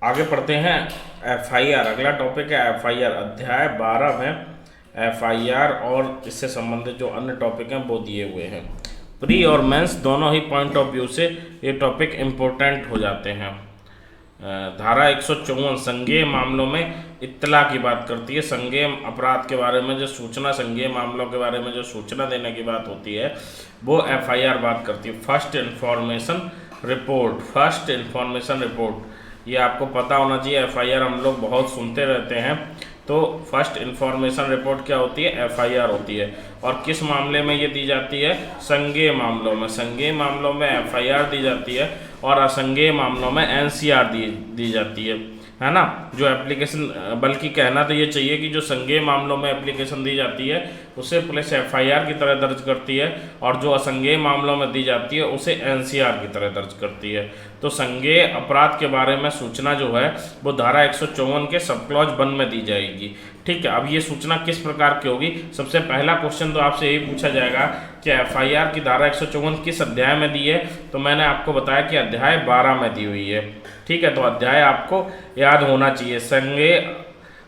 आगे पढ़ते हैं एफआईआर। अगला टॉपिक है एफआईआर। अध्याय 12 में एफआईआर और इससे संबंधित जो अन्य टॉपिक हैं वो दिए हुए हैं। प्री और मेंस दोनों ही पॉइंट ऑफ व्यू से ये टॉपिक इम्पोर्टेंट हो जाते हैं। धारा 154 संज्ञेय मामलों में इत्तला की बात करती है। संज्ञेय अपराध के बारे में जो सूचना, संज्ञेय मामलों के बारे में जो सूचना देने की बात होती है वो एफआईआर बात करती है। First information report, first information report, ये आपको पता होना चाहिए। एफआईआर हम लोग बहुत सुनते रहते हैं। तो फर्स्ट इन्फॉर्मेशन रिपोर्ट क्या होती है? एफआईआर होती है। और किस मामले में ये दी जाती है? संज्ञेय मामलों में। संज्ञेय मामलों में एफआईआर दी जाती है और असंज्ञेय मामलों में एनसीआर दी जाती है ना। जो एप्लीकेशन, बल्कि कहना तो ये चाहिए कि जो संज्ञेय मामलों में एप्लीकेशन दी जाती है उसे पुलिस एफआईआर की तरह दर्ज करती है और जो असंज्ञेय मामलों में दी जाती है उसे एनसीआर की तरह दर्ज करती है। तो संज्ञेय अपराध के बारे में सूचना जो है वो धारा 154 के सब क्लॉज 1 में दी जाएगी। ठीक है, अब ये सूचना किस प्रकार की होगी? सबसे पहला क्वेश्चन तो आपसे यही पूछा जाएगा कि एफआईआर की धारा 154 किस अध्याय में दी है। तो मैंने आपको बताया कि अध्याय 12 में दी हुई है। ठीक है, तो अध्याय आपको याद होना चाहिए। संज्ञेय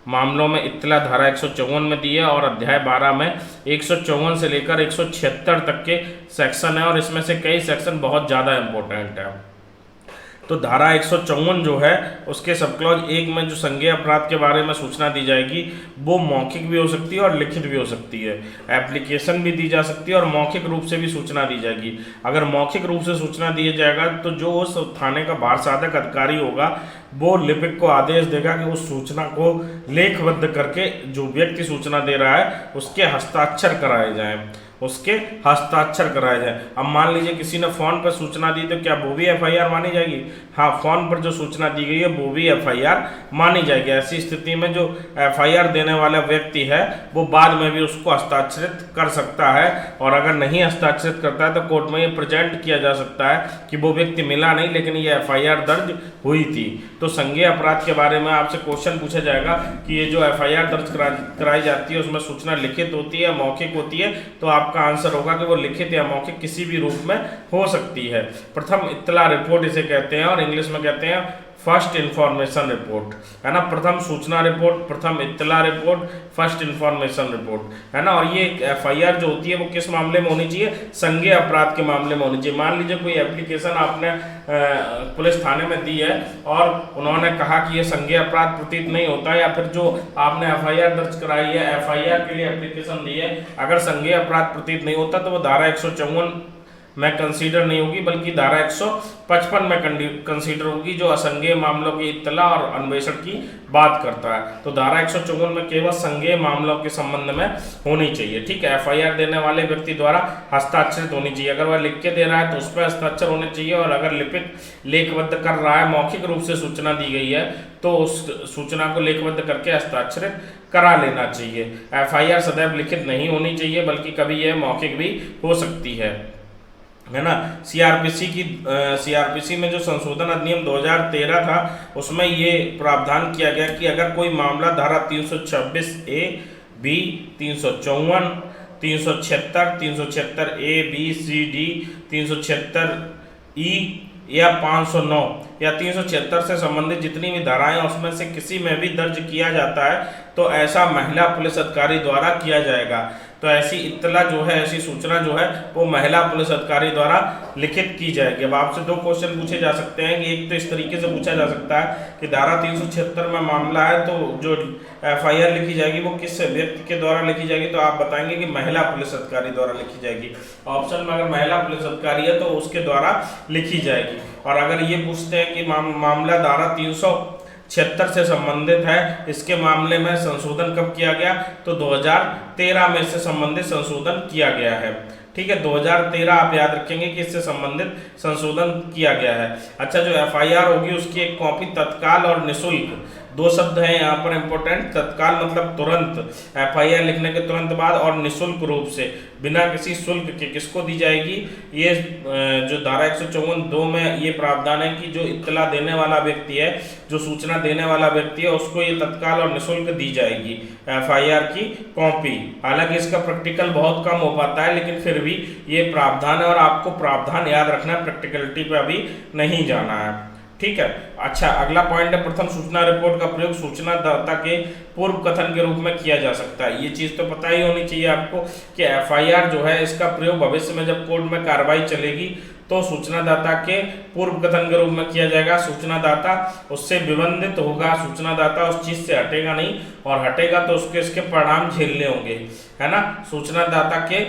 मामलों में इत्तला धारा 154 में दी है और अध्याय 12 में 154 से लेकर 176 तक के सेक्शन है और इसमें से कई सेक्शन बहुत ज़्यादा इंपॉर्टेंट है। तो धारा 154 जो है उसके सब क्लॉज 1 में जो संज्ञेय अपराध के बारे में सूचना दी जाएगी वो मौखिक भी हो सकती है और लिखित भी हो सकती है। एप्लीकेशन भी दी जा सकती है और मौखिक रूप से भी सूचना दी जाएगी। अगर मौखिक रूप से सूचना दिया जाएगा तो जो उस थाने का भारसाधक अधिकारी होगा वो लिपिक को आदेश देगा कि उस सूचना को लेखबद्ध करके जो व्यक्ति सूचना दे रहा है उसके हस्ताक्षर कराए जाएं, उसके हस्ताक्षर कराए जाए। अब मान लीजिए किसी ने फ़ोन पर सूचना दी तो क्या वो भी एफआईआर मानी जाएगी? हाँ, फ़ोन पर जो सूचना दी गई है वो भी एफआईआर मानी जाएगी। ऐसी स्थिति में जो एफआईआर देने वाला व्यक्ति है वो बाद में भी उसको हस्ताक्षरित कर सकता है और अगर नहीं हस्ताक्षरित करता है तो कोर्ट में ये प्रेजेंट किया जा सकता है कि वो व्यक्ति मिला नहीं लेकिन ये एफआईआर दर्ज हुई थी। तो संज्ञेय अपराध के बारे में आपसे क्वेश्चन पूछा जाएगा कि ये जो एफआईआर दर्ज कराई जाती है उसमें सूचना लिखित होती है, मौखिक होती है? तो आपका आंसर होगा कि वो लिखित या मौखिक किसी भी रूप में हो सकती है। प्रथम इत्तला रिपोर्ट इसे कहते हैं और इंग्लिश में कहते हैं फर्स्ट इन्फॉर्मेशन रिपोर्ट, है ना। प्रथम सूचना रिपोर्ट, प्रथम इत्तला रिपोर्ट, फर्स्ट इन्फॉर्मेशन रिपोर्ट, है ना। और ये एफआईआर जो होती है वो किस मामले में होनी चाहिए? संज्ञेय अपराध के मामले में होनी चाहिए। मान लीजिए कोई एप्लीकेशन आपने पुलिस थाने में दी है और उन्होंने कहा कि ये संज्ञेय अपराध प्रतीत नहीं होता, या फिर जो आपने एफआईआर दर्ज कराई है, एफआईआर के लिए एप्लीकेशन दी है, अगर संज्ञेय अपराध प्रतीत नहीं होता तो वो धारा 154 में कंसीडर नहीं होगी बल्कि धारा 155 में कंसीडर होगी जो असंज्ञेय मामलों की इत्तला और अन्वेषण की बात करता है। तो धारा 154 में केवल संज्ञेय मामलों के संबंध में होनी चाहिए। ठीक है, एफआईआर देने वाले व्यक्ति द्वारा हस्ताक्षरित होनी चाहिए। अगर वह लिख के दे रहा है तो उस पर हस्ताक्षर होने चाहिए और अगर लिपिक लेखबद्ध कर रहा है, मौखिक रूप से सूचना दी गई है तो उस सूचना को लेखबद्ध करके हस्ताक्षरित करा लेना चाहिए। एफआईआर सदैव लिखित नहीं होनी चाहिए बल्कि कभी यह मौखिक भी हो सकती है ना। सीआरपीसी में जो संशोधन अधिनियम 2013 था उसमें ये प्रावधान किया गया कि अगर कोई मामला धारा 326 A B, 354, 376, 376 A B C D, 376 E या 509 या 376 से संबंधित जितनी भी धाराएं उसमें से किसी में भी दर्ज किया जाता है तो ऐसा महिला पुलिस अधिकारी द्वारा किया जाएगा। तो ऐसी इत्तला जो है, ऐसी सूचना जो है वो महिला पुलिस अधिकारी द्वारा लिखित की जाएगी। अब आपसे दो क्वेश्चन पूछे जा सकते हैं कि एक तो इस तरीके से पूछा जा सकता है कि धारा 376 में मामला है तो जो एफआईआर लिखी जाएगी वो किस व्यक्ति के द्वारा लिखी जाएगी? तो आप बताएंगे कि महिला पुलिस अधिकारी द्वारा लिखी जाएगी। ऑप्शन में अगर महिला पुलिस अधिकारी है तो उसके द्वारा लिखी जाएगी। और अगर ये पूछते हैं कि मामला धारा 376 से संबंधित है, इसके मामले में संशोधन कब किया गया? तो 2013 में इससे संबंधित संशोधन किया गया है। ठीक है, 2013 आप याद रखेंगे कि इससे संबंधित संशोधन किया गया है। अच्छा, जो एफआईआर होगी उसकी एक कॉपी तत्काल और निःशुल्क, दो शब्द हैं यहाँ पर इंपॉर्टेंट। तत्काल मतलब तुरंत, एफआईआर लिखने के तुरंत बाद, और निःशुल्क रूप से बिना किसी शुल्क के किसको दी जाएगी? ये जो धारा 154(2) में ये प्रावधान है कि जो इत्तला देने वाला व्यक्ति है, जो सूचना देने वाला व्यक्ति है, उसको ये तत्काल और निःशुल्क दी जाएगी एफआईआर की कॉपी। हालांकि इसका प्रैक्टिकल बहुत कम हो पाता है लेकिन फिर भी ये प्रावधान है और आपको प्रावधान याद रखना है, प्रैक्टिकलिटी पे अभी नहीं जाना है। ठीक है। अच्छा, अगला पॉइंट है प्रथम सूचना रिपोर्ट का प्रयोग सूचनादाता के पूर्व कथन के रूप में किया जा सकता है। ये चीज तो पता ही होनी चाहिए आपको कि एफआईआर जो है इसका प्रयोग भविष्य में जब कोर्ट में कार्रवाई चलेगी तो सूचनादाता के पूर्व कथन के रूप में किया जाएगा। सूचनादाता उससे विबंधित होगा, सूचनादाता उस चीज से हटेगा नहीं, और हटेगा तो उसके इसके परिणाम झेलने होंगे, है ना। सूचनादाता के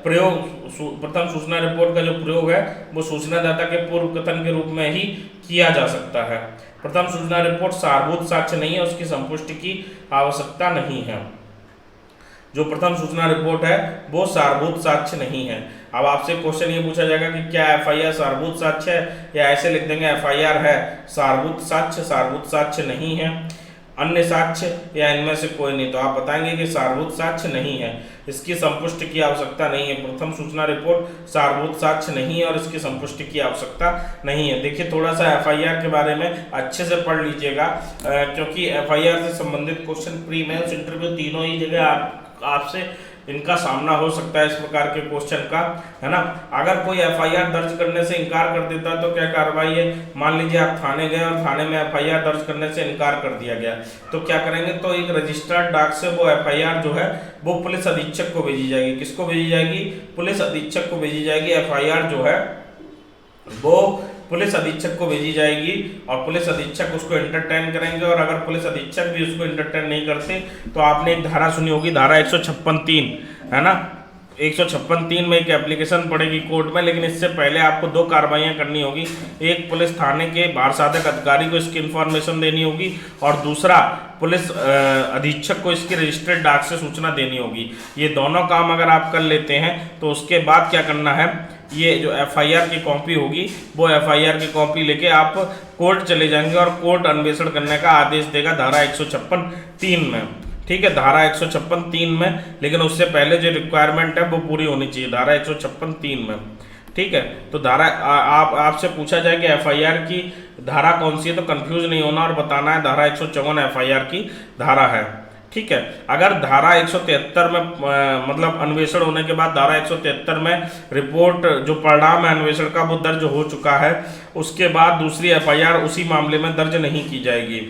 प्रयोग प्रथम सूचना रिपोर्ट का जो प्रयोग है वो सूचनादाता के पूर्व कथन के रूप में ही किया जा सकता है। प्रथम सूचना रिपोर्ट सारभूत साक्ष्य नहीं है, उसकी संपुष्टि की आवश्यकता नहीं है। जो प्रथम सूचना रिपोर्ट है वो सारभूत साक्ष्य नहीं है। अब आपसे क्वेश्चन ये पूछा जाएगा कि क्या एफआईआर सारभूत साक्ष्य है, या ऐसे लिख देंगे एफआईआर है सारभूत साक्ष्य नहीं है, अन्य साक्ष्य या इनमें से कोई नहीं। तो आप बताएंगे कि सारभूत साक्ष्य नहीं है, इसकी संपुष्टि की आवश्यकता नहीं है। प्रथम सूचना रिपोर्ट सारभूत साक्ष्य नहीं है और इसकी संपुष्टि की आवश्यकता नहीं है। देखिए थोड़ा सा एफआईआर के बारे में अच्छे से पढ़ लीजिएगा, क्योंकि एफआईआर से संबंधित क्वेश्चन प्री मेंस इंटरव्यू तीनों ही जगह आपसे इनका सामना हो सकता है, इस प्रकार के क्वेश्चन का, है ना। अगर कोई एफआईआर दर्ज करने से इनकार कर देता है तो क्या कार्रवाई है। मान लीजिए आप थाने गए और थाने में एफआईआर दर्ज करने से इनकार कर दिया गया, तो क्या करेंगे, तो एक रजिस्टर्ड डाक से वो एफआईआर जो है वो पुलिस अधीक्षक को भेजी जाएगी। किसको भेजी जाएगी, पुलिस अधीक्षक को भेजी जाएगी। एफआईआर जो है वो पुलिस अधीक्षक को भेजी जाएगी और पुलिस अधीक्षक उसको एंटरटेन करेंगे, और अगर पुलिस अधीक्षक भी उसको एंटरटेन नहीं करते तो आपने एक धारा सुनी होगी, धारा 156(3), है ना। 156(3) में एक एप्लीकेशन पड़ेगी कोर्ट में, लेकिन इससे पहले आपको 2 कार्रवाइयाँ करनी होगी। एक, पुलिस थाने के बारसाधक अधिकारी को इसकी इन्फॉर्मेशन देनी होगी, और दूसरा पुलिस अधीक्षक को इसकी रजिस्टर्ड डाक से सूचना देनी होगी। ये दोनों काम अगर आप कर लेते हैं तो उसके बाद क्या करना है, ये जो एफआईआर की कॉपी होगी वो एफआईआर की कॉपी लेके आप कोर्ट चले जाएंगे और कोर्ट अन्वेषण करने का आदेश देगा धारा 156(3) में, ठीक है, धारा 156(3) में। लेकिन उससे पहले जो रिक्वायरमेंट है वो पूरी होनी चाहिए धारा 156(3) में, ठीक है। तो धारा आपसे पूछा जाए कि एफआईआर की धारा कौन सी है, तो कंफ्यूज नहीं होना और बताना है धारा 154 एफआईआर की धारा है, ठीक है। अगर धारा 173 में मतलब अन्वेषण होने के बाद धारा 173 में रिपोर्ट जो परिणाम है अन्वेषण का वो दर्ज हो चुका है, उसके बाद दूसरी एफआईआर उसी मामले में दर्ज नहीं की जाएगी।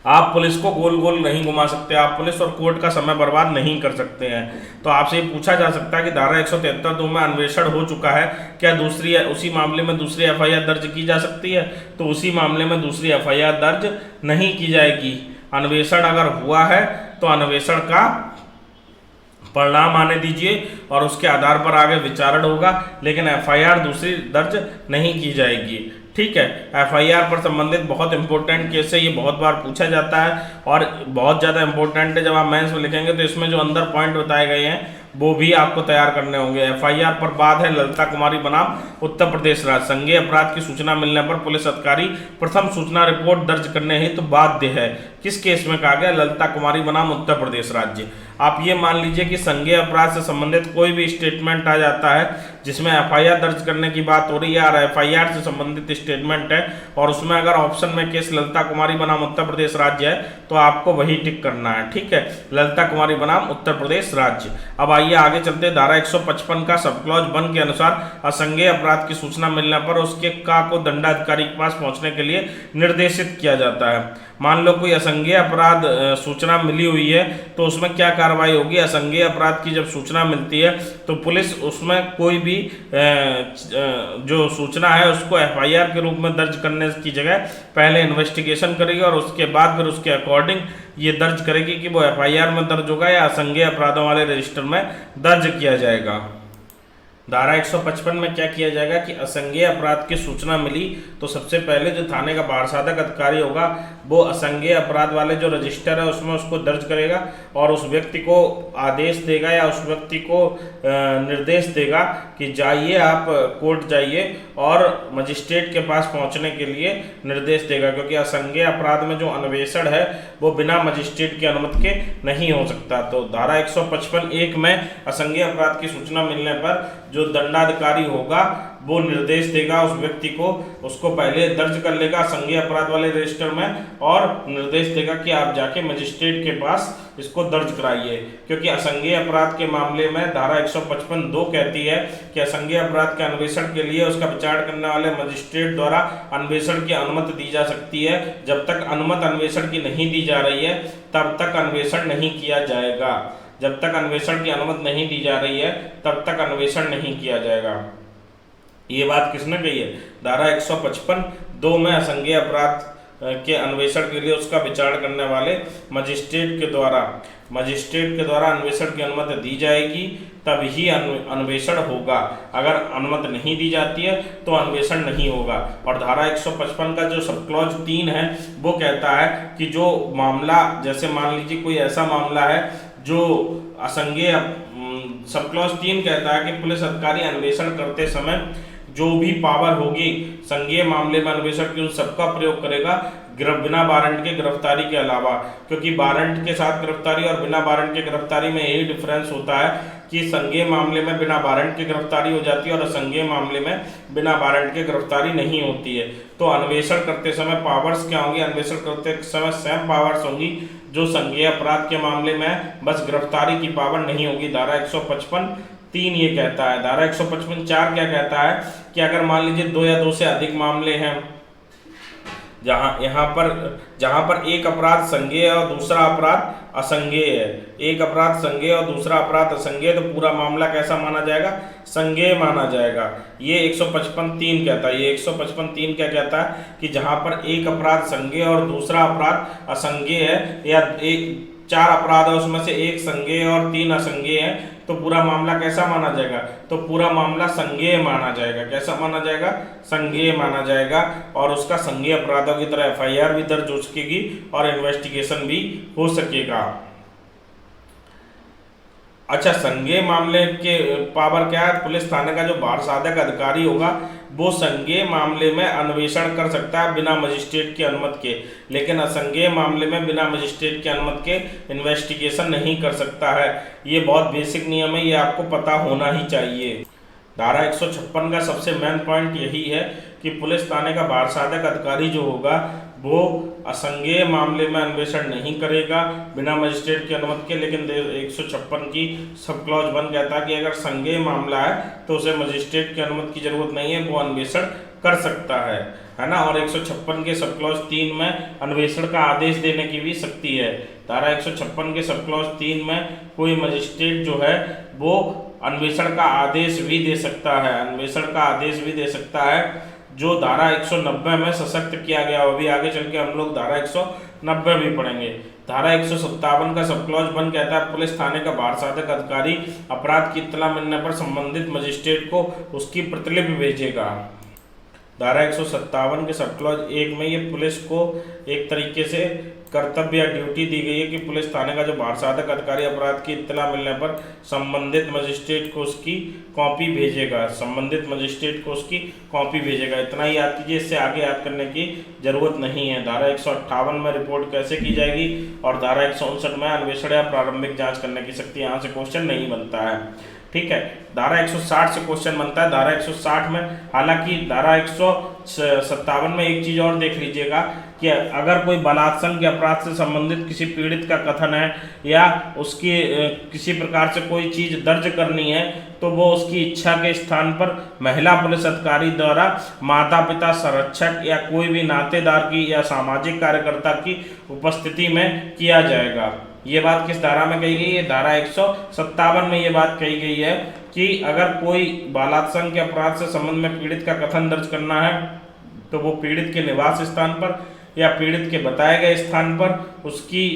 आप पुलिस को गोल गोल नहीं घुमा सकते, आप पुलिस और कोर्ट का समय बर्बाद नहीं कर सकते हैं। तो आपसे ये पूछा जा सकता है कि धारा 173(2) में अन्वेषण हो चुका है, क्या दूसरी उसी मामले में दूसरी एफआईआर दर्ज की जा सकती है, तो उसी मामले में दूसरी एफआईआर दर्ज नहीं की जाएगी। अन्वेषण अगर हुआ है तो अन्वेषण का परिणाम आने दीजिए और उसके आधार पर आगे विचारण होगा, लेकिन एफआईआर दूसरी दर्ज नहीं की जाएगी, ठीक है। एफआईआर पर संबंधित बहुत इंपॉर्टेंट केस है, ये बहुत बार पूछा जाता है और बहुत ज़्यादा इंपॉर्टेंट है। जब आप मेंस में लिखेंगे तो इसमें जो अंदर पॉइंट बताए गए हैं वो भी आपको तैयार करने होंगे। एफआईआर पर बाद है ललिता कुमारी बनाम उत्तर प्रदेश राज्य। संज्ञेय अपराध की सूचना मिलने पर पुलिस अधिकारी प्रथम सूचना रिपोर्ट दर्ज करने हेतु तो बाध्य है। किस केस में कहा गया, ललिता कुमारी बनाम उत्तर प्रदेश राज्य। आप ये मान लीजिए कि संज्ञेय अपराध से संबंधित कोई भी स्टेटमेंट आ जाता है जिसमें एफआईआर दर्ज करने की बात हो रही है और एफआईआर से संबंधित स्टेटमेंट है और उसमें अगर ऑप्शन में केस ललिता कुमारी बनाम उत्तर प्रदेश राज्य है तो आपको वही टिक करना है, ठीक है, ललिता कुमारी बनाम उत्तर प्रदेश राज्य। अब आइए आगे चलते। धारा 155 का सब क्लॉज 1 के अनुसार असंज्ञेय अपराध की सूचना मिलने पर उसके को दंडाधिकारी के पास पहुंचने के लिए निर्देशित किया जाता है। मान लो कोई असंज्ञेय अपराध सूचना मिली हुई है तो उसमें क्या कार्रवाई होगी। असंज्ञेय अपराध की जब सूचना मिलती है तो पुलिस उसमें कोई भी जो सूचना है उसको एफआईआर के रूप में दर्ज करने की जगह पहले इन्वेस्टिगेशन करेगी और उसके बाद फिर उसके अकॉर्डिंग ये दर्ज करेगी कि वो एफआईआर में दर्ज होगा या असंज्ञेय अपराधों वाले रजिस्टर में दर्ज किया जाएगा। धारा 155 में क्या किया जाएगा कि असंज्ञेय अपराध की सूचना मिली तो सबसे पहले जो थाने का बारसाधक अधिकारी होगा वो असंज्ञेय अपराध वाले जो रजिस्टर है उसमें उसको दर्ज करेगा और उस व्यक्ति को आदेश देगा या उस व्यक्ति को निर्देश देगा कि जाइए आप कोर्ट जाइए और मजिस्ट्रेट के पास पहुंचने के लिए निर्देश देगा, क्योंकि असंज्ञेय अपराध में जो अन्वेषण है वो बिना मजिस्ट्रेट की अनुमति के नहीं हो सकता। तो धारा 155(1) में असंज्ञेय अपराध की सूचना मिलने पर जो दंडाधिकारी होगा वो निर्देश देगा उस व्यक्ति को, उसको पहले दर्ज कर लेगा संज्ञेय अपराध वाले रजिस्टर में और निर्देश देगा कि आप जाके मजिस्ट्रेट के पास इसको दर्ज कराइए। क्योंकि असंज्ञेय अपराध के मामले में धारा 155(2) कहती है कि असंज्ञेय अपराध के अन्वेषण के लिए उसका विचार करने वाले मजिस्ट्रेट द्वारा अन्वेषण की अनुमति दी जा सकती है। जब तक अनुमति अन्वेषण की नहीं दी जा रही है तब तक अन्वेषण नहीं किया जाएगा। जब तक अन्वेषण की अनुमति नहीं दी जा रही है तब तक अन्वेषण नहीं किया जाएगा। ये बात किसने कही है? धारा 155(2) में असंज्ञेय अपराध के अन्वेषण के लिए उसका विचार करने वाले मजिस्ट्रेट के द्वारा अन्वेषण की अनुमति दी जाएगी, तभी अन्वेषण होगा। अगर अनुमति नहीं दी जाती है तो अन्वेषण नहीं होगा। और धारा 155 का जो सब क्लॉज 3 है वो कहता है कि जो मामला, जैसे मान लीजिए कोई ऐसा मामला है जो असंज्ञेय, सब क्लॉज 3 कहता है कि पुलिस अधिकारी अन्वेषण करते समय जो भी पावर होगी संज्ञेय मामले में अन्वेषण की उन सबका प्रयोग करेगा बिना वारंट के गिरफ्तारी के अलावा। क्योंकि वारंट के साथ गिरफ्तारी और बिना वारंट के गिरफ्तारी में यही डिफरेंस होता है कि संज्ञेय मामले में बिना वारंट की गिरफ्तारी हो जाती है और असंज्ञेय मामले में बिना वारंट के गिरफ्तारी नहीं होती है। तो अन्वेषण करते समय पावर्स क्या होंगी? अन्वेषण करते समय सेम पावर्स होंगी जो संज्ञेय अपराध के मामले में, बस गिरफ्तारी की पावर नहीं होगी। धारा 155(3) ये कहता है। धारा 155(4) क्या कहता है कि अगर मान लीजिए 2 या 2 से अधिक मामले हैं जहां पर एक अपराध संज्ञेय और दूसरा अपराध असंज्ञेय है, एक अपराध संज्ञेय और दूसरा अपराध असंज्ञेय, तो पूरा मामला कैसा माना जाएगा? संज्ञेय माना जाएगा। ये 155(3) कहता है। ये 155(3) क्या कहता है कि जहां पर एक अपराध संज्ञेय और दूसरा अपराध असंज्ञेय है, या 4 अपराध है उसमें से एक संज्ञेय और 3 असंज्ञेय है, तो पूरा मामला कैसा माना जाएगा? तो पूरा मामला संज्ञेय माना जाएगा। कैसा माना जाएगा? संज्ञेय माना जाएगा। और उसका संज्ञेय अपराधों की तरह FIR भी दर्ज हो सकेगी और इन्वेस्टिगेशन भी हो सकेगा। अच्छा, संज्ञेय मामले के पावर क्या है? पुलिस थाने का जो बार साधक अधिकारी होगा वो संज्ञेय मामले में अन्वेषण कर सकता है बिना मजिस्ट्रेट की अनुमति के, लेकिन असंज्ञेय मामले में बिना मजिस्ट्रेट की अनुमति के इन्वेस्टिगेशन नहीं कर सकता है। ये बहुत बेसिक नियम है, ये आपको पता होना ही चाहिए। धारा 156 का सबसे मेन पॉइंट यही है कि पुलिस थाने का बार साधक अधिकारी जो होगा वो असंज्ञेय मामले में अन्वेषण नहीं करेगा बिना मजिस्ट्रेट की अनुमति के, लेकिन 156 की सब क्लॉज 1 कहता है कि अगर संज्ञेय मामला है तो उसे मजिस्ट्रेट की अनुमति की जरूरत नहीं है, वो अन्वेषण कर सकता है ना। और 156 के सब क्लॉज 3 में अन्वेषण का आदेश देने की भी शक्ति है। धारा 156 के सब क्लॉज 3 में कोई मजिस्ट्रेट जो है वो अन्वेषण का आदेश भी दे सकता है, अन्वेषण का आदेश भी दे सकता है, जो धारा 190 में सशक्त किया गया। अभी आगे चल के हम लोग धारा 190 भी पढ़ेंगे। धारा 157 का सब क्लॉज 1 कहता है पुलिस थाने का बार साधक अधिकारी अपराध की इत्तला मिलने पर संबंधित मजिस्ट्रेट को उसकी प्रतिलिपि भेजेगा। धारा 157 के सब क्लॉज 1 में ये पुलिस को एक तरीके से कर्तव्य या ड्यूटी दी गई है कि पुलिस थाने का जो बार साधक अधिकारी अपराध की इत्तला मिलने पर संबंधित मजिस्ट्रेट को उसकी कॉपी भेजेगा, संबंधित मजिस्ट्रेट को उसकी कॉपी भेजेगा। इतना ही याद कीजिए, इससे आगे याद करने की जरूरत नहीं है। धारा 158 में रिपोर्ट कैसे की जाएगी और धारा 159 में अन्वेषण या प्रारंभिक जाँच करने की शक्ति, यहाँ से क्वेश्चन नहीं बनता है। ठीक है, धारा 160 से क्वेश्चन बनता है। धारा 160 में, हालांकि धारा 157 में एक चीज और देख लीजिएगा कि अगर कोई बलात्संग के अपराध से संबंधित किसी पीड़ित का कथन है या उसकी किसी प्रकार से कोई चीज दर्ज करनी है तो वो उसकी इच्छा के स्थान पर महिला पुलिस अधिकारी द्वारा माता पिता, संरक्षक या कोई भी नातेदार की या सामाजिक कार्यकर्ता की उपस्थिति में किया जाएगा। ये बात किस धारा में कही गई है? धारा 157 में ये बात कही गई है कि अगर कोई बलात्संग के अपराध से संबंध में पीड़ित का कथन दर्ज करना है तो वो पीड़ित के निवास स्थान पर या पीड़ित के बताए गए स्थान पर, उसकी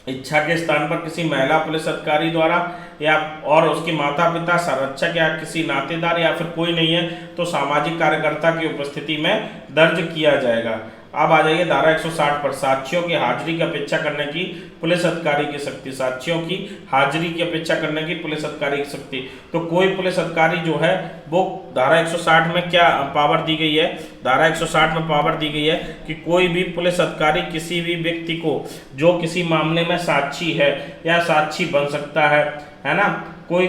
इच्छा के स्थान पर किसी महिला पुलिस अधिकारी द्वारा या और उसके माता पिता, संरक्षक या किसी नातेदार या फिर कोई नहीं है तो सामाजिक कार्यकर्ता की उपस्थिति में दर्ज किया जाएगा। अब आ जाइए धारा 160 पर, साक्ष्यों की हाजिरी की अपेक्षा करने की पुलिस अधिकारी की शक्ति। साक्ष्यों की हाजिरी की अपेक्षा करने की पुलिस अधिकारी की शक्ति। तो कोई पुलिस अधिकारी जो है वो धारा 160 में क्या पावर दी गई है? धारा 160 में पावर दी गई है कि कोई भी पुलिस अधिकारी किसी भी व्यक्ति को जो किसी मामले में साक्षी है या साक्षी बन सकता है ना, कोई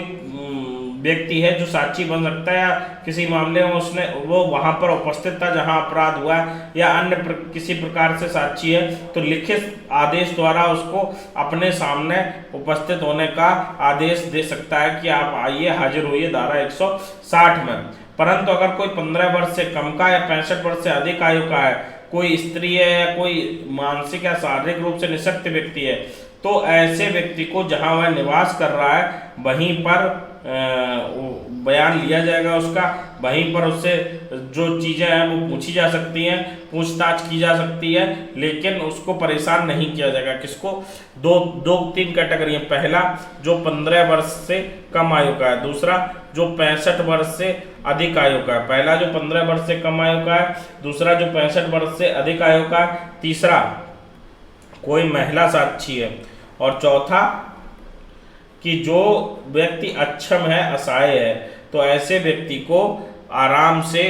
व्यक्ति है जो साक्षी बन सकता है, या किसी मामले में उसने वो वहां पर उपस्थित था जहां अपराध हुआ है, या अन्य किसी प्रकार से साक्षी है, तो लिखित आदेश द्वारा उसको अपने सामने उपस्थित होने का आदेश दे सकता है कि आप आइए, हाजिर होइए, धारा 160 में। परंतु अगर कोई 15 वर्ष से कम का या 65 वर्ष से अधिक आयु का है, कोई स्त्री है या कोई मानसिक या शारीरिक रूप से निःशक्त व्यक्ति है, तो ऐसे व्यक्ति को जहां वह निवास कर रहा है वहीं पर बयान लिया जाएगा उसका, वहीं पर उससे जो चीज़ें हैं वो पूछी जा सकती हैं, पूछताछ की जा सकती है, लेकिन उसको परेशान नहीं किया जाएगा। किसको? तीन कैटेगरी है। पहला जो 15 वर्ष से कम आयु का है, दूसरा जो 65 वर्ष से अधिक आयु का है। पहला जो 15 वर्ष से कम आयु का है, दूसरा जो 65 वर्ष से अधिक आयु का है, तीसरा कोई महिला साक्षी है, और चौथा कि जो व्यक्ति अक्षम है, असहाय है, तो ऐसे व्यक्ति को आराम से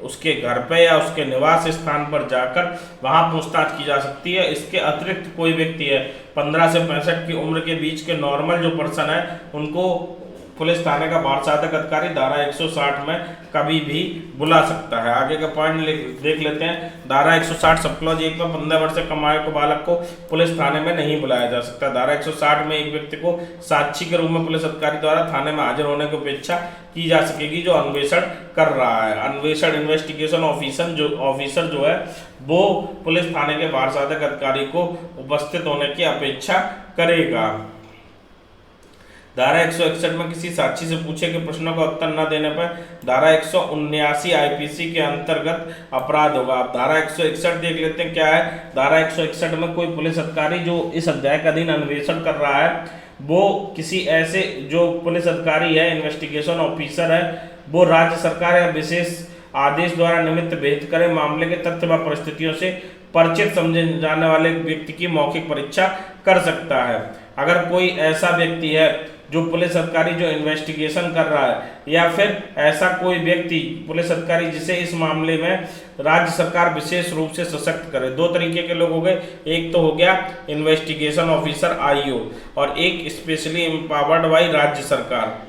उसके घर पे या उसके निवास स्थान पर जाकर वहां पूछताछ की जा सकती है। इसके अतिरिक्त कोई व्यक्ति है 15 से 65 की उम्र के बीच के नॉर्मल जो पर्सन है, उनको पुलिस थाने का वार्ड साधक अधिकारी धारा 160 में कभी भी बुला सकता है। आगे का पॉइंट देख लेते हैं। धारा 160 सब क्लॉज 1 में 15 वर्ष से कम आयु के बालक को पुलिस थाने में नहीं बुलाया जा सकता। धारा 160 में एक व्यक्ति को साक्षी के रूप में पुलिस अधिकारी द्वारा थाने में हाजिर होने की अपेक्षा की जा सकेगी जो अन्वेषण कर रहा है। अन्वेषण इन्वेस्टिगेशन ऑफिसर जो है वो पुलिस थाने के वार्ड साधक अधिकारी को उपस्थित होने की अपेक्षा करेगा। धारा 161 में किसी साक्षी से पूछे गए प्रश्नों का उत्तर न देने पर धारा 179 आईपीसी के अंतर्गत अपराध होगा। आप धारा 161 देख लेते हैं क्या है। धारा 161 में कोई पुलिस अधिकारी जो इस अध्याय के अधीन अन्वेषण कर रहा है, वो किसी ऐसे जो पुलिस अधिकारी है, इन्वेस्टिगेशन ऑफिसर है, वो राज्य सरकार या विशेष आदेश द्वारा निमित्त भेद करे मामले के तथ्य व परिस्थितियों से परिचित समझे जाने वाले व्यक्ति की मौखिक परीक्षा कर सकता है। अगर कोई ऐसा व्यक्ति है जो पुलिस अधिकारी जो इन्वेस्टिगेशन कर रहा है, या फिर ऐसा कोई व्यक्ति पुलिस अधिकारी जिसे इस मामले में राज्य सरकार विशेष रूप से सशक्त करे। दो तरीके के लोग हो गए, एक तो हो गया इन्वेस्टिगेशन ऑफिसर आईओ, और एक स्पेशली एम्पावर्ड बाई राज्य सरकार,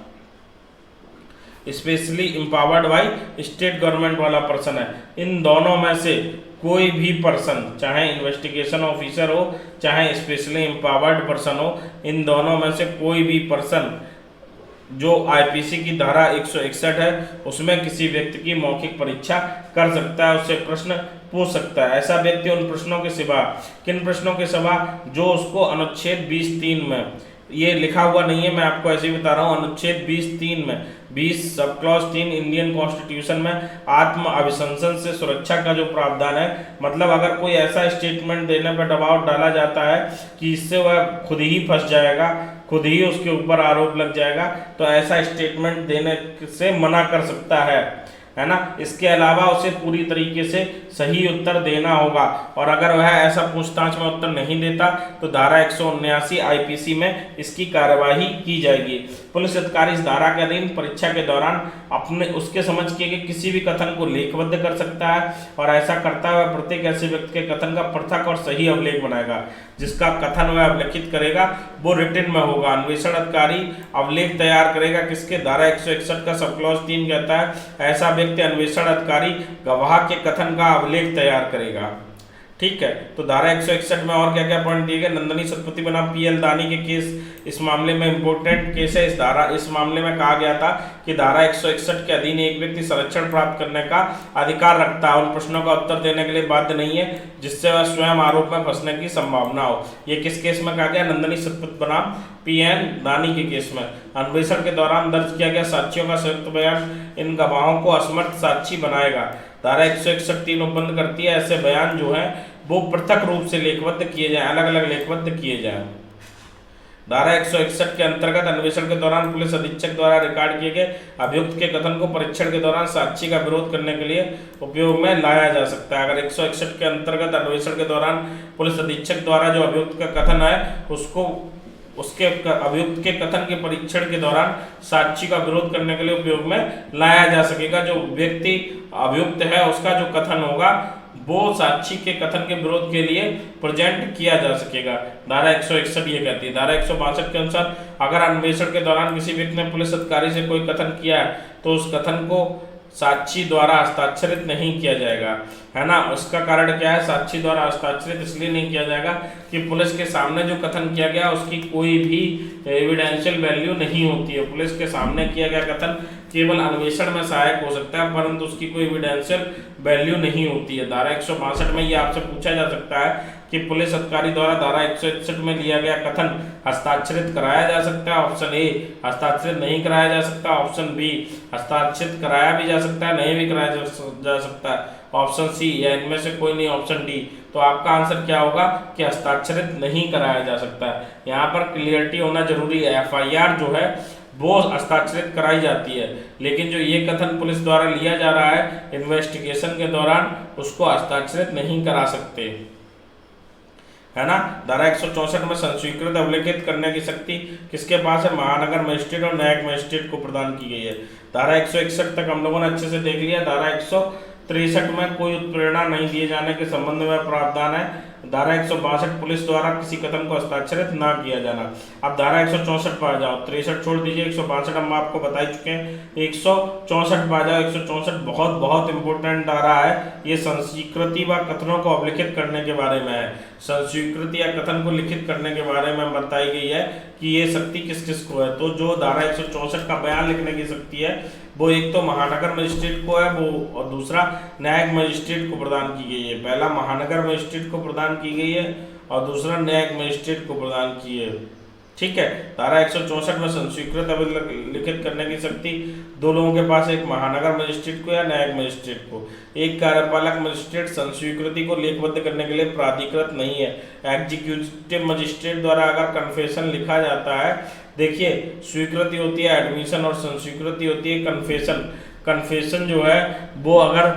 specially empowered by state government वाला पर्सन है। इन दोनों में से कोई भी पर्सन, चाहे इन्वेस्टिगेशन ऑफिसर हो चाहे स्पेशली एम्पावर्ड पर्सन हो, इन दोनों में से कोई भी पर्सन जो आईपीसी की धारा 161 है उसमें किसी व्यक्ति की मौखिक परीक्षा कर सकता है, उससे प्रश्न पूछ सकता है। ऐसा व्यक्ति उन प्रश्नों के सिवा, किन प्रश्नों के सिवा, जो उसको अनुच्छेद 20(3) में, ये लिखा हुआ नहीं है, मैं आपको ऐसे ही बता रहा हूँ, अनुच्छेद 20(3) में 20 सब क्लॉज 3 इंडियन कॉन्स्टिट्यूशन में आत्म अभिशंसन से सुरक्षा का जो प्रावधान है, मतलब अगर कोई ऐसा स्टेटमेंट देने पर दबाव डाला जाता है कि इससे वह खुद ही फंस जाएगा, खुद ही उसके ऊपर आरोप लग जाएगा, तो ऐसा स्टेटमेंट देने से मना कर सकता है ना। इसके अलावा उसे पूरी तरीके से सही उत्तर देना होगा, और अगर वह ऐसा पूछताछ में उत्तर नहीं देता तो धारा 179 आईपीसी में इसकी कार्यवाही की जाएगी। पुलिस अधिकारी इस धारा के अधीन परीक्षा के दौरान अपने उसके समझ किए गए किसी भी कथन को लेखबद्ध कर सकता है, और ऐसा करता हुआ प्रत्येक ऐसे व्यक्ति के कथन का पृथक और सही अभिलेख बनाएगा। जिसका कथन वह अभिलिखित करेगा वो रिटन में होगा। अन्वेषण अधिकारी अभिलेख तैयार करेगा किसके? धारा 161 का सब क्लॉज 3 कहता है ऐसा व्यक्ति अन्वेषण अधिकारी गवाह के कथन का अभिलेख तैयार करेगा। ठीक है, तो धारा 161 में और क्या क्या पॉइंट दिए गए। नंदनी सतपति बनाम पीएल दानी के केस इस मामले में इंपॉर्टेंट केस है। इस मामले में कहा गया था कि धारा 161 के अधीन एक व्यक्ति संरक्षण प्राप्त करने का अधिकार रखता है, उन प्रश्नों का उत्तर देने के लिए बाध्य नहीं है जिससे वह स्वयं आरोप में फंसने की संभावना हो। ये किस केस में कहा गया? नंदनी सतपति बनाम पीएन दानी के केस में। अन्वेषण के दौरान दर्ज किया गया साक्ष्यों का संयुक्त बयान इन गवाहों को असमर्थ साक्षी बनाएगा। धारा 161(3) उपबंध करती है ऐसे बयान जो है वो पृथक रूप से लेखबद्ध किए जाएं, अलग अलग लेखबद्ध किए जाएं। धारा 161 के अंतर्गत अन्वेषण के दौरान पुलिस अधीक्षक द्वारा रिकॉर्ड किए गए अभियुक्त के कथन को परीक्षण के दौरान साक्षी का विरोध करने के लिए उपयोग में लाया जा सकता है। अगर 161 के अंतर्गत अन्वेषण के दौरान पुलिस अधीक्षक द्वारा जो अभियुक्त का कथन है उसको उसके अभियुक्त के कथन के परीक्षण के दौरान साक्षी का विरोध करने के लिए उपयोग में लाया जा सकेगा। जो व्यक्ति अभियुक्त है उसका जो कथन होगा वो साक्षी के कथन के विरोध के लिए प्रेजेंट किया जा सकेगा। धारा 161 ये कहती है। धारा 162 के अनुसार अगर अन्वेषण के दौरान किसी व्यक्ति ने पुलिस अधिकारी से कोई कथन किया है तो उस कथन को साक्षी द्वारा हस्ताक्षरित नहीं किया जाएगा, है ना। उसका कारण क्या है, साक्षी द्वारा हस्ताक्षरित इसलिए नहीं किया जाएगा कि पुलिस के सामने जो कथन किया गया उसकी कोई भी एविडेंशियल वैल्यू नहीं होती है। पुलिस के सामने किया गया कथन केवल अन्वेषण में सहायक हो सकता है परंतु उसकी कोई एविडेंशियल वैल्यू नहीं होती है। धारा 162 में ये आपसे पूछा जा सकता है कि पुलिस अधिकारी द्वारा धारा 161 में लिया गया कथन हस्ताक्षरित कराया जा सकता है। ऑप्शन ए हस्ताक्षरित नहीं कराया जा सकता, ऑप्शन बी हस्ताक्षरित कराया भी जा सकता है, नहीं भी कराया जा सकता है, ऑप्शन सी या इनमें से कोई नहीं, ऑप्शन डी। तो आपका आंसर क्या होगा कि हस्ताक्षरित नहीं कराया जा सकता है। यहाँ पर क्लियरिटी होना जरूरी है। एफआईआर जो है वो हस्ताक्षरित कराई जाती है लेकिन जो ये कथन पुलिस द्वारा लिया जा रहा है इन्वेस्टिगेशन के दौरान उसको हस्ताक्षरित नहीं करा सकते, है ना। धारा 164 में संस्वीकृत अभिलेखित करने की शक्ति किसके पास है, महानगर मजिस्ट्रेट और न्यायिक मजिस्ट्रेट को प्रदान की गई है। धारा 161 तक हम लोगों ने अच्छे से देख लिया। धारा 163 में कोई उत्प्रेरणा नहीं दिए जाने के संबंध में प्रावधान है। धारा 162 पुलिस द्वारा किसी कथन को हस्ताक्षरित ना किया जाना। अब धारा 164 पर आ जाओ, 63 छोड़ दीजिए, 162 हम आपको बता ही चुके हैं। 164 पर आ जाओ। 164 बहुत बहुत इंपॉर्टेंट धारा है। ये संस्वीकृति व कथनों को अभिलिखित करने के बारे में है। संस्वीकृति या कथन को लिखित करने के बारे में बताई गई है कि ये शक्ति किस किस को है। तो जो धारा 164 का बयान लिखने की शक्ति है वो एक तो महानगर मजिस्ट्रेट को है वो, और दूसरा न्यायिक मजिस्ट्रेट को प्रदान की गई है। पहला महानगर मजिस्ट्रेट को प्रदान की गई है और दूसरा न्यायिक मजिस्ट्रेट को प्रदान की है, ठीक है। धारा 164 में संस्वीकृत अभिलिखित करने की शक्ति दो लोगों के पास, एक महानगर मजिस्ट्रेट को या न्यायिक मजिस्ट्रेट को। एक कार्यपालक मजिस्ट्रेट संस्वीकृति को लेखबद्ध करने के लिए प्राधिकृत नहीं है। एग्जीक्यूटिव मजिस्ट्रेट द्वारा अगर कन्फेशन लिखा जाता है, देखिए स्वीकृति होती है एडमिशन और संस्वीकृति होती है कन्फेशन। कन्फेशन जो है वो अगर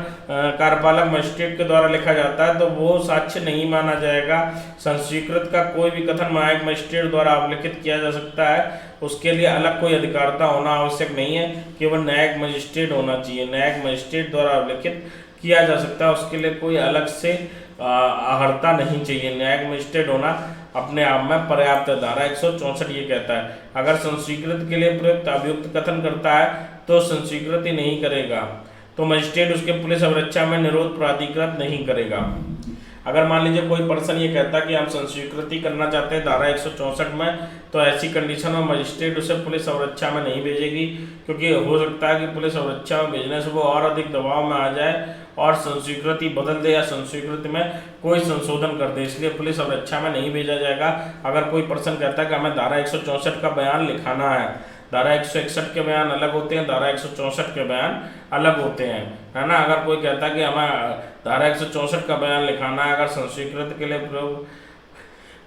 कार्यपालक मजिस्ट्रेट के द्वारा लिखा जाता है तो वो साक्ष्य नहीं माना जाएगा। संस्वीकृत का कोई भी कथन न्यायिक मजिस्ट्रेट द्वारा अभिलिखित किया जा सकता है, उसके लिए अलग कोई अधिकारिता होना आवश्यक नहीं है, केवल न्यायिक मजिस्ट्रेट होना चाहिए। न्यायिक मजिस्ट्रेट द्वारा अभिलिखित किया जा सकता है, उसके लिए कोई अलग से अर्हता नहीं चाहिए। न्यायिक मजिस्ट्रेट होना अपने आप में पर्याप्त है। धारा 164 ये कहता है अगर संस्वीकृत के लिए प्रयुक्त अभियुक्त कथन करता है तो संस्वीकृति नहीं करेगा तो मजिस्ट्रेट उसके पुलिस अभिरक्षा में निरोध प्राधिकृत नहीं करेगा। अगर मान लीजिए कोई पर्सन ये कहता है कि हम संस्वीकृति करना चाहते हैं धारा 164 में, तो ऐसी कंडीशन में मजिस्ट्रेट उसे पुलिस अभिरक्षा में नहीं भेजेगी, क्योंकि हो सकता है कि पुलिस अभिरक्षा में भेजने से वो और अधिक दबाव में आ जाए और संस्वीकृति बदल दे या संस्वीकृति में कोई संशोधन कर दे, इसलिए पुलिस अभिरक्षा में नहीं भेजा जाएगा। अगर कोई पर्सन कहता है कि हमें धारा 164 का बयान लिखाना है, धारा 161 के बयान अलग होते हैं, धारा 164 के बयान अलग होते हैं, है ना। अगर कोई कहता है कि हमें धारा 164 का बयान लिखाना है, अगर संस्वीकृत के लिए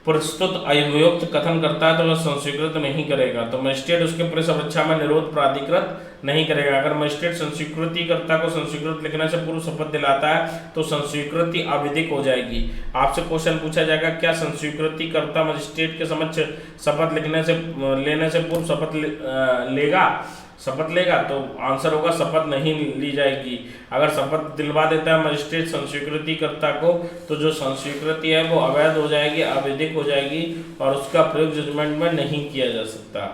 प्रस्तुत अभियुक्त कथन करता है तो वह संस्वीकृत नहीं करेगा, तो मजिस्ट्रेट उसके पुलिस अभिरक्षा में निरोध प्राधिकृत नहीं करेगा। अगर मजिस्ट्रेट संस्वीकृति कर्ता को संस्वीकृत लिखने से पूर्व शपथ दिलाता है तो संस्वीकृति अविधिक हो जाएगी। आपसे क्वेश्चन पूछा जाएगा क्या संस्वीकृति कर्ता मजिस्ट्रेट के समक्ष शपथ लेने से पूर्व शपथ लेगा, तो आंसर होगा शपथ नहीं ली जाएगी। अगर शपथ दिलवा देता है मजिस्ट्रेट संस्वीकृति कर्ता को तो जो संस्वीकृति है वो अवैध हो जाएगी, अवैधिक हो जाएगी और उसका प्रयोग जजमेंट में नहीं किया जा सकता।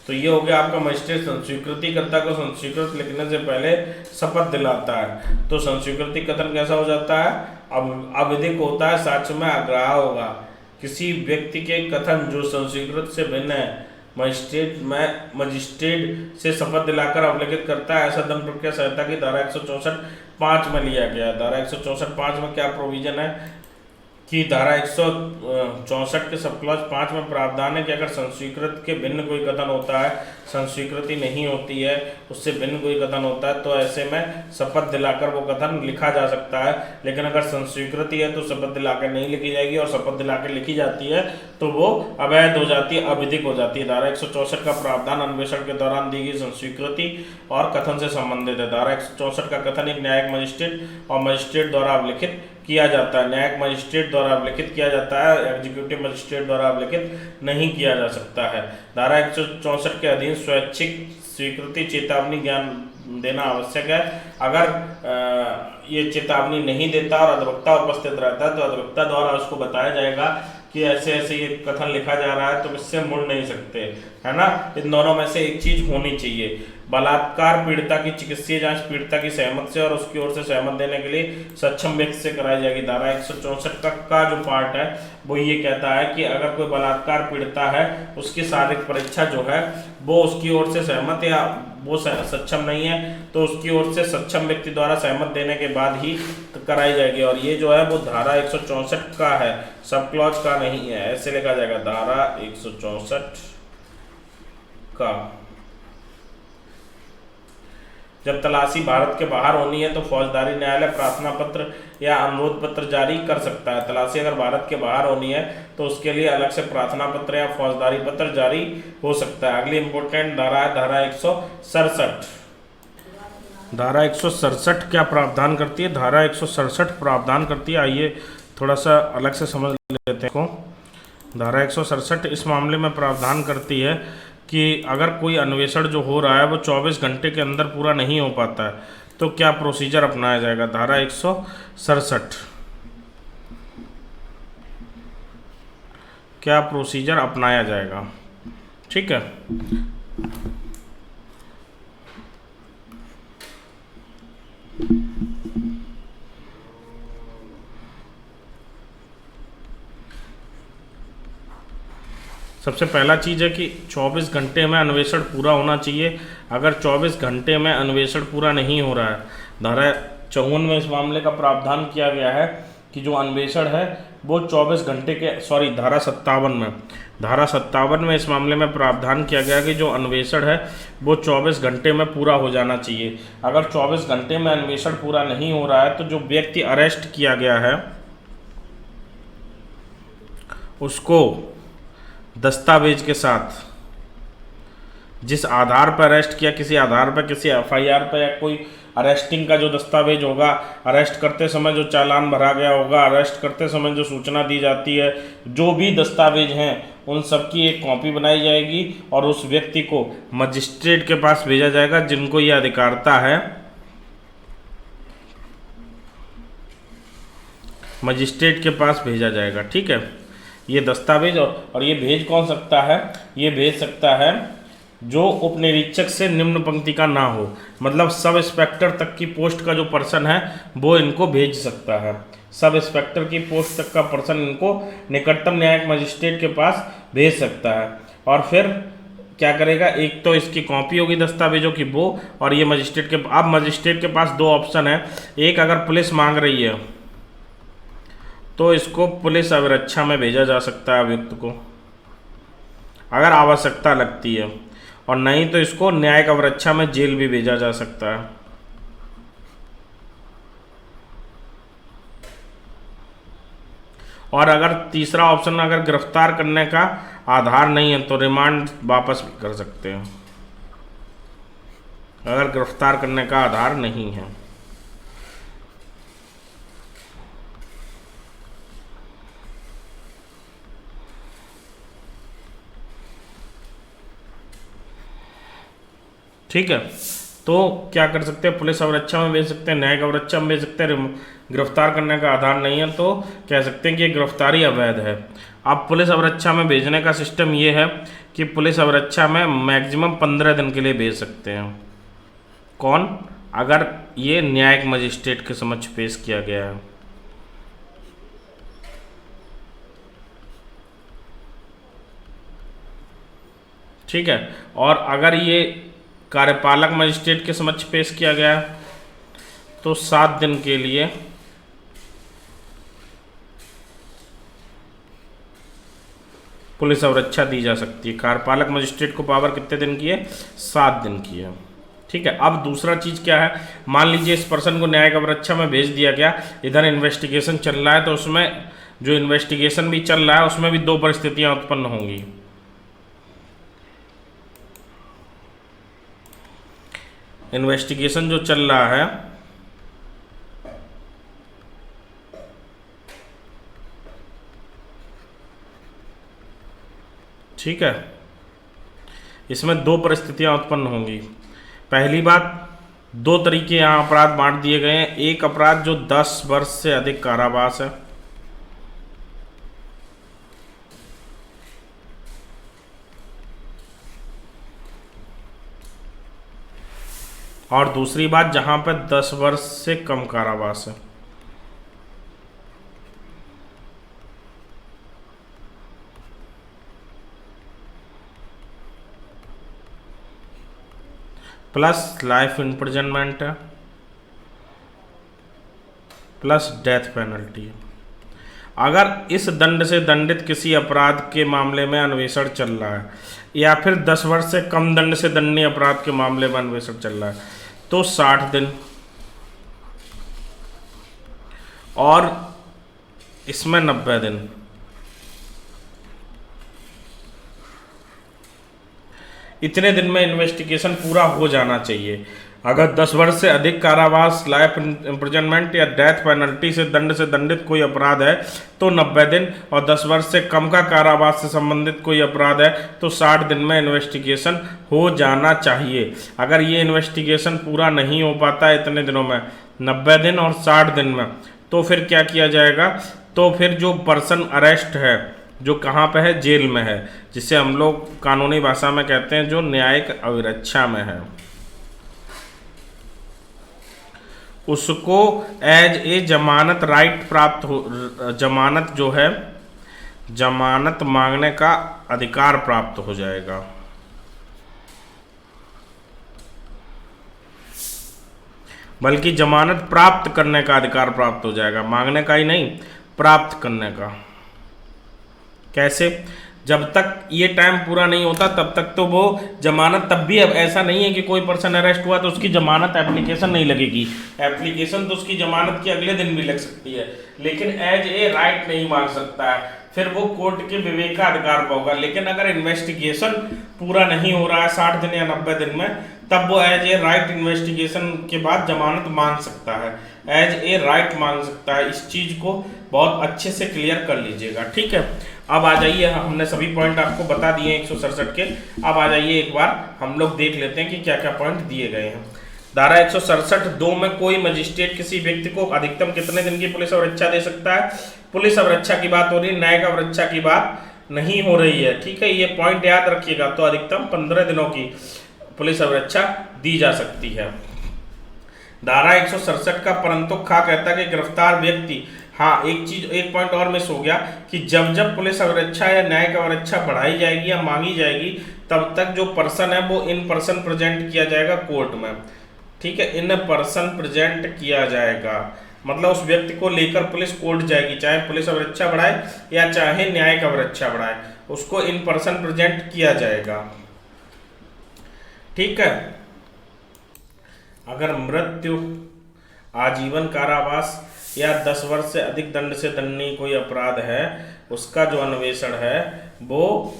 तो ये हो गया आपका मजिस्ट्रेट संस्वीकृति कर्ता को संस्वीकृत लिखने से पहले शपथ दिलाता है तो संस्वीकृति कथन कैसा हो जाता है, अब अवैधिक होता है, साक्ष्य में अग्राह्य होगा। किसी व्यक्ति के कथन जो संस्वीकृत से भिन्न है मजिस्ट्रेट से शपथ दिलाकर अभिलिखित करता है, ऐसा दंड प्रक्रिया संहिता की धारा 164(5) में लिया गया। धारा 164(5) में क्या प्रोविजन है कि धारा 164 के सब क्लॉज 5 में प्रावधान है कि अगर संस्वीकृत के भिन्न कोई कथन होता है, संस्वीकृति नहीं होती है, उससे भिन्न कोई कथन होता है, तो ऐसे में शपथ दिलाकर वो कथन लिखा जा सकता है। लेकिन अगर संस्वीकृति है तो शपथ दिलाकर नहीं लिखी जाएगी और शपथ दिलाकर लिखी जाती है तो वो अवैध हो जाती है, अविधिक हो जाती है। धारा 164 का प्रावधान अन्वेषण के दौरान दी गई संस्वीकृति और कथन से संबंधित है। धारा 164 का कथन एक न्यायिक मजिस्ट्रेट और मजिस्ट्रेट द्वारा अभिलिखित किया जाता है। न्यायिक मजिस्ट्रेट द्वारा अभिलिखित किया जाता है, एग्जीक्यूटिव मजिस्ट्रेट द्वारा अभिलिखित नहीं किया जा सकता है। धारा 164 के अधीन स्वैच्छिक स्वीकृति चेतावनी ज्ञान देना आवश्यक है। अगर ये चेतावनी नहीं देता और अधिवक्ता उपस्थित रहता है तो अधिवक्ता द्वारा उसको बताया जाएगा कि ऐसे ऐसे ये कथन लिखा जा रहा है, तुम इससे मुड़ नहीं सकते, है ना। इन दोनों में से एक चीज होनी चाहिए। बलात्कार पीड़िता की चिकित्सीय जांच पीड़िता की सहमति से और उसकी ओर से सहमत देने के लिए सक्षम व्यक्ति से कराई जाएगी। धारा 164 का जो पार्ट है वो ये कहता है कि अगर कोई बलात्कार पीड़िता है, उसकी शारीरिक परीक्षा जो है वो उसकी ओर से सहमत या वो सक्षम नहीं है तो उसकी ओर से सक्षम व्यक्ति द्वारा सहमत देने के बाद ही कराई जाएगी। और ये जो है वो धारा 164 का है, सब क्लॉज का नहीं है, ऐसे लिखा जाएगा धारा 164 का। जब तलाशी भारत के बाहर होनी है तो फौजदारी न्यायालय प्रार्थना पत्र या अनुरोध पत्र जारी कर सकता है। तलाशी अगर भारत के बाहर होनी है तो उसके लिए अलग से प्रार्थना पत्र या फौजदारी पत्र जारी हो सकता है। अगली इंपॉर्टेंट धारा है धारा 167। धारा 167 क्या प्रावधान करती है? धारा 167 प्रावधान करती है, आइए थोड़ा सा अलग से समझ लेते हैं। धारा 167 इस मामले में प्रावधान करती है कि अगर कोई अन्वेषण जो हो रहा है वो 24 घंटे के अंदर पूरा नहीं हो पाता है तो क्या प्रोसीजर अपनाया जाएगा। धारा 167 क्या प्रोसीजर अपनाया जाएगा, ठीक है। सबसे पहला चीज़ है कि 24 घंटे में अन्वेषण पूरा होना चाहिए। अगर 24 घंटे में अन्वेषण पूरा नहीं हो रहा है, धारा 54 में इस मामले का प्रावधान किया गया है कि जो अन्वेषण है वो 24 घंटे के धारा 57 में इस मामले में प्रावधान किया गया कि जो अन्वेषण है वो 24 घंटे में पूरा हो जाना चाहिए। अगर 24 घंटे में अन्वेषण पूरा नहीं हो रहा है तो जो व्यक्ति अरेस्ट किया गया है उसको दस्तावेज के साथ, जिस आधार पर अरेस्ट किया, किसी आधार पर, किसी एफआईआर पर या कोई अरेस्टिंग का जो दस्तावेज होगा, अरेस्ट करते समय जो चालान भरा गया होगा, अरेस्ट करते समय जो सूचना दी जाती है, जो भी दस्तावेज हैं उन सब की एक कॉपी बनाई जाएगी और उस व्यक्ति को मजिस्ट्रेट के पास भेजा जाएगा जिनको ये अधिकारता है। मजिस्ट्रेट के पास भेजा जाएगा, ठीक है। ये दस्तावेज और ये भेज कौन सकता है? ये भेज सकता है जो उपनिरीक्षक से निम्न पंक्ति का ना हो, मतलब सब इंस्पेक्टर तक की पोस्ट का जो पर्सन है वो इनको भेज सकता है। सब इंस्पेक्टर की पोस्ट तक का पर्सन इनको निकटतम न्यायिक मजिस्ट्रेट के पास भेज सकता है। और फिर क्या करेगा, एक तो इसकी कॉपी होगी दस्तावेजों की वो, और ये मजिस्ट्रेट के, अब मजिस्ट्रेट के पास दो ऑप्शन है। एक, अगर पुलिस मांग रही है तो इसको पुलिस अभिरक्षा में भेजा जा सकता है अभियुक्त को, अगर आवश्यकता लगती है, और नहीं तो इसको न्यायिक अभिरक्षा में जेल भी भेजा जा सकता है। और अगर तीसरा ऑप्शन, अगर गिरफ्तार करने का आधार नहीं है तो रिमांड वापस भी कर सकते हैं, अगर गिरफ्तार करने का आधार नहीं है। ठीक है, तो क्या कर सकते हैं, पुलिस अभिरक्षा में भेज सकते हैं, न्यायिक अभिरक्षा में भेज सकते हैं। गिरफ्तार करने का आधार नहीं है तो कह सकते हैं कि ये गिरफ्तारी अवैध है। अब पुलिस अभिरक्षा में भेजने का सिस्टम ये है कि पुलिस अभिरक्षा में मैक्सिमम 15 दिन के लिए भेज सकते हैं। कौन? अगर ये न्यायिक मजिस्ट्रेट के समक्ष पेश किया गया है। ठीक है, और अगर ये कार्यपालक मजिस्ट्रेट के समक्ष पेश किया गया तो 7 दिन के लिए पुलिस अभिरक्षा दी जा सकती है। कार्यपालक मजिस्ट्रेट को पावर कितने दिन की है? 7 दिन की है। ठीक है, अब दूसरा चीज़ क्या है, मान लीजिए इस पर्सन को न्यायिक अभिरक्षा में भेज दिया गया, इधर इन्वेस्टिगेशन चल रहा है, तो उसमें जो इन्वेस्टिगेशन भी चल रहा है उसमें भी 2 परिस्थितियां उत्पन्न होंगी। इन्वेस्टिगेशन जो चल रहा है ठीक है, इसमें 2 परिस्थितियां उत्पन्न होंगी। पहली बात दो तरीके यहाँ अपराध बांट दिए गए हैं। एक अपराध जो 10 वर्ष से अधिक कारावास है, और दूसरी बात जहां पर 10 वर्ष से कम कारावास है। प्लस लाइफ इम्प्रिजनमेंट है, प्लस डेथ पेनल्टी है। अगर इस दंड से दंडित किसी अपराध के मामले में अन्वेषण चल रहा है, या फिर 10 वर्ष से कम दंड से दंडनीय अपराध के मामले में अन्वेषण चल रहा है, तो 60 दिन, और इसमें 90 दिन। इतने दिन में इन्वेस्टिगेशन पूरा हो जाना चाहिए। अगर 10 वर्ष से अधिक कारावास, लाइफ इम्प्रिजनमेंट या डेथ पेनल्टी से दंडित कोई अपराध है तो 90 दिन, और 10 वर्ष से कम का कारावास से संबंधित कोई अपराध है तो 60 दिन में इन्वेस्टिगेशन हो जाना चाहिए। अगर ये इन्वेस्टिगेशन पूरा नहीं हो पाता इतने दिनों में, 90 दिन और 60 दिन में, तो फिर क्या किया जाएगा? तो फिर जो पर्सन अरेस्ट है, जो कहाँ पे है, जेल में है, जिसे हम लोग कानूनी भाषा में कहते हैं जो न्यायिक अविरक्षा में है, उसको एज ए जमानत राइट प्राप्त हो, जमानत जो है, जमानत मांगने का अधिकार प्राप्त हो जाएगा। बल्कि जमानत प्राप्त करने का अधिकार प्राप्त हो जाएगा, मांगने का ही नहीं, प्राप्त करने का। कैसे? जब तक ये टाइम पूरा नहीं होता तब तक तो वो जमानत, तब भी अब ऐसा नहीं है कि कोई पर्सन अरेस्ट हुआ तो उसकी जमानत एप्लीकेशन नहीं लगेगी। एप्लीकेशन तो उसकी जमानत के अगले दिन भी लग सकती है, लेकिन एज ए राइट नहीं मांग सकता है, फिर वो कोर्ट के विवेक का अधिकार होगा। लेकिन अगर इन्वेस्टिगेशन पूरा नहीं हो रहा है 60 दिन या 90 दिन में, तब वो एज ए राइट इन्वेस्टिगेशन के बाद जमानत मांग सकता है, एज ए राइट मांग सकता है। इस चीज को बहुत अच्छे से क्लियर कर लीजिएगा, ठीक है। अब आ जाइए, हमने सभी पॉइंट आपको बता दिए 167 के। अब आ जाइए एक बार हम लोग देख लेते हैं कि क्या क्या पॉइंट दिए गए हैं। धारा 167(2) में कोई मजिस्ट्रेट किसी व्यक्ति को अधिकतम कितने दिन की पुलिस अवरक्षा दे सकता है? पुलिस अवरक्षा की बात हो रही है, न्यायिक अवरक्षा की बात नहीं हो रही है, ठीक है। ये पॉइंट याद रखिएगा। तो अधिकतम 15 दिनों की पुलिस अवरक्षा दी जा सकती है। धारा 167 का परंतु खा कहता है कि गिरफ्तार व्यक्ति, हाँ एक पॉइंट और मिस हो गया कि जब जब पुलिस अवरक्षा या न्यायिक अवरक्षा बढ़ाई जाएगी या मांगी जाएगी, तब तक जो पर्सन है वो इन पर्सन प्रेजेंट किया जाएगा कोर्ट में, ठीक है। इन पर्सन प्रेजेंट किया जाएगा, मतलब उस व्यक्ति को लेकर पुलिस कोर्ट जाएगी, चाहे पुलिस अवरक्षा बढ़ाए या चाहे न्यायिक अवरक्षा बढ़ाए, उसको इन पर्सन प्रेजेंट किया जाएगा, ठीक है। अगर मृत्यु, आजीवन कारावास या 10 वर्ष से अधिक दंड से दंडनीय कोई अपराध है, उसका जो अन्वेषण है वो,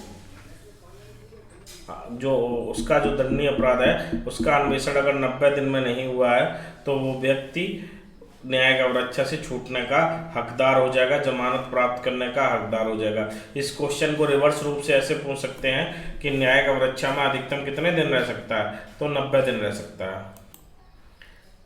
जो उसका जो दंडनीय अपराध है उसका अन्वेषण अगर 90 दिन में नहीं हुआ है तो वो व्यक्ति न्यायिक अवरक्षा से छूटने का हकदार हो जाएगा, जमानत प्राप्त करने का हकदार हो जाएगा। इस क्वेश्चन को रिवर्स रूप से ऐसे पूछ सकते हैं कि न्यायिक अवरक्षा में अधिकतम कितने दिन रह सकता है? तो 90 दिन रह सकता है,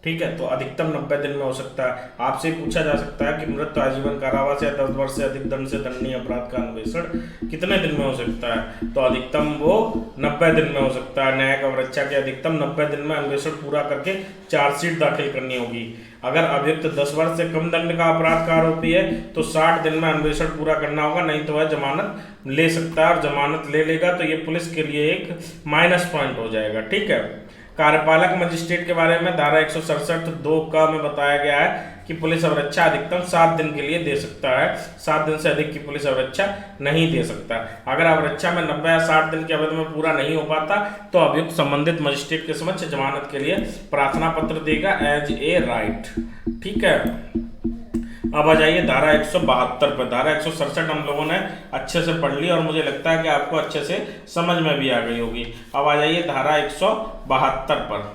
ठीक है। तो अधिकतम 90 दिन में हो सकता है। आपसे पूछा जा सकता है कि मृत्यु, आजीवन कारावास या 10 वर्ष से अधिक दंड से दंडनीय अपराध का अन्वेषण कितने दिन में हो सकता है? तो अधिकतम वो 90 दिन में हो सकता है। न्यायिक अवरक्षा के अधिकतम 90 दिन में अन्वेषण पूरा करके चार्जशीट दाखिल करनी होगी। अगर अभियुक्त 10 वर्ष से कम दंड का अपराध का आरोपी है तो 60 दिन में अन्वेषण पूरा करना होगा, नहीं तो वह जमानत ले सकता है, और जमानत ले लेगा तो ये पुलिस के लिए एक माइनस पॉइंट हो जाएगा, ठीक है। कार्यपालक मजिस्ट्रेट के बारे में धारा 167(2) का में बताया गया है कि पुलिस अवरक्षा अधिकतम 7 दिन के लिए दे सकता है, 7 दिन से अधिक की पुलिस अवरक्षा नहीं दे सकता। अगर अवरक्षा में 90 या 60 दिन के अवधि में पूरा नहीं हो पाता तो अभियुक्त संबंधित मजिस्ट्रेट के समक्ष जमानत के लिए प्रार्थना पत्र देगा एज ए राइट, ठीक है। अब आ जाइए धारा 172 पर। धारा 167 हम लोगों ने अच्छे से पढ़ ली और मुझे लगता है कि आपको अच्छे से समझ में भी आ गई होगी। अब आ जाइए धारा 172 पर।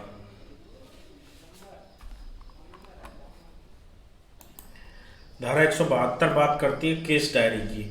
धारा 172 बात करती है केस डायरी की।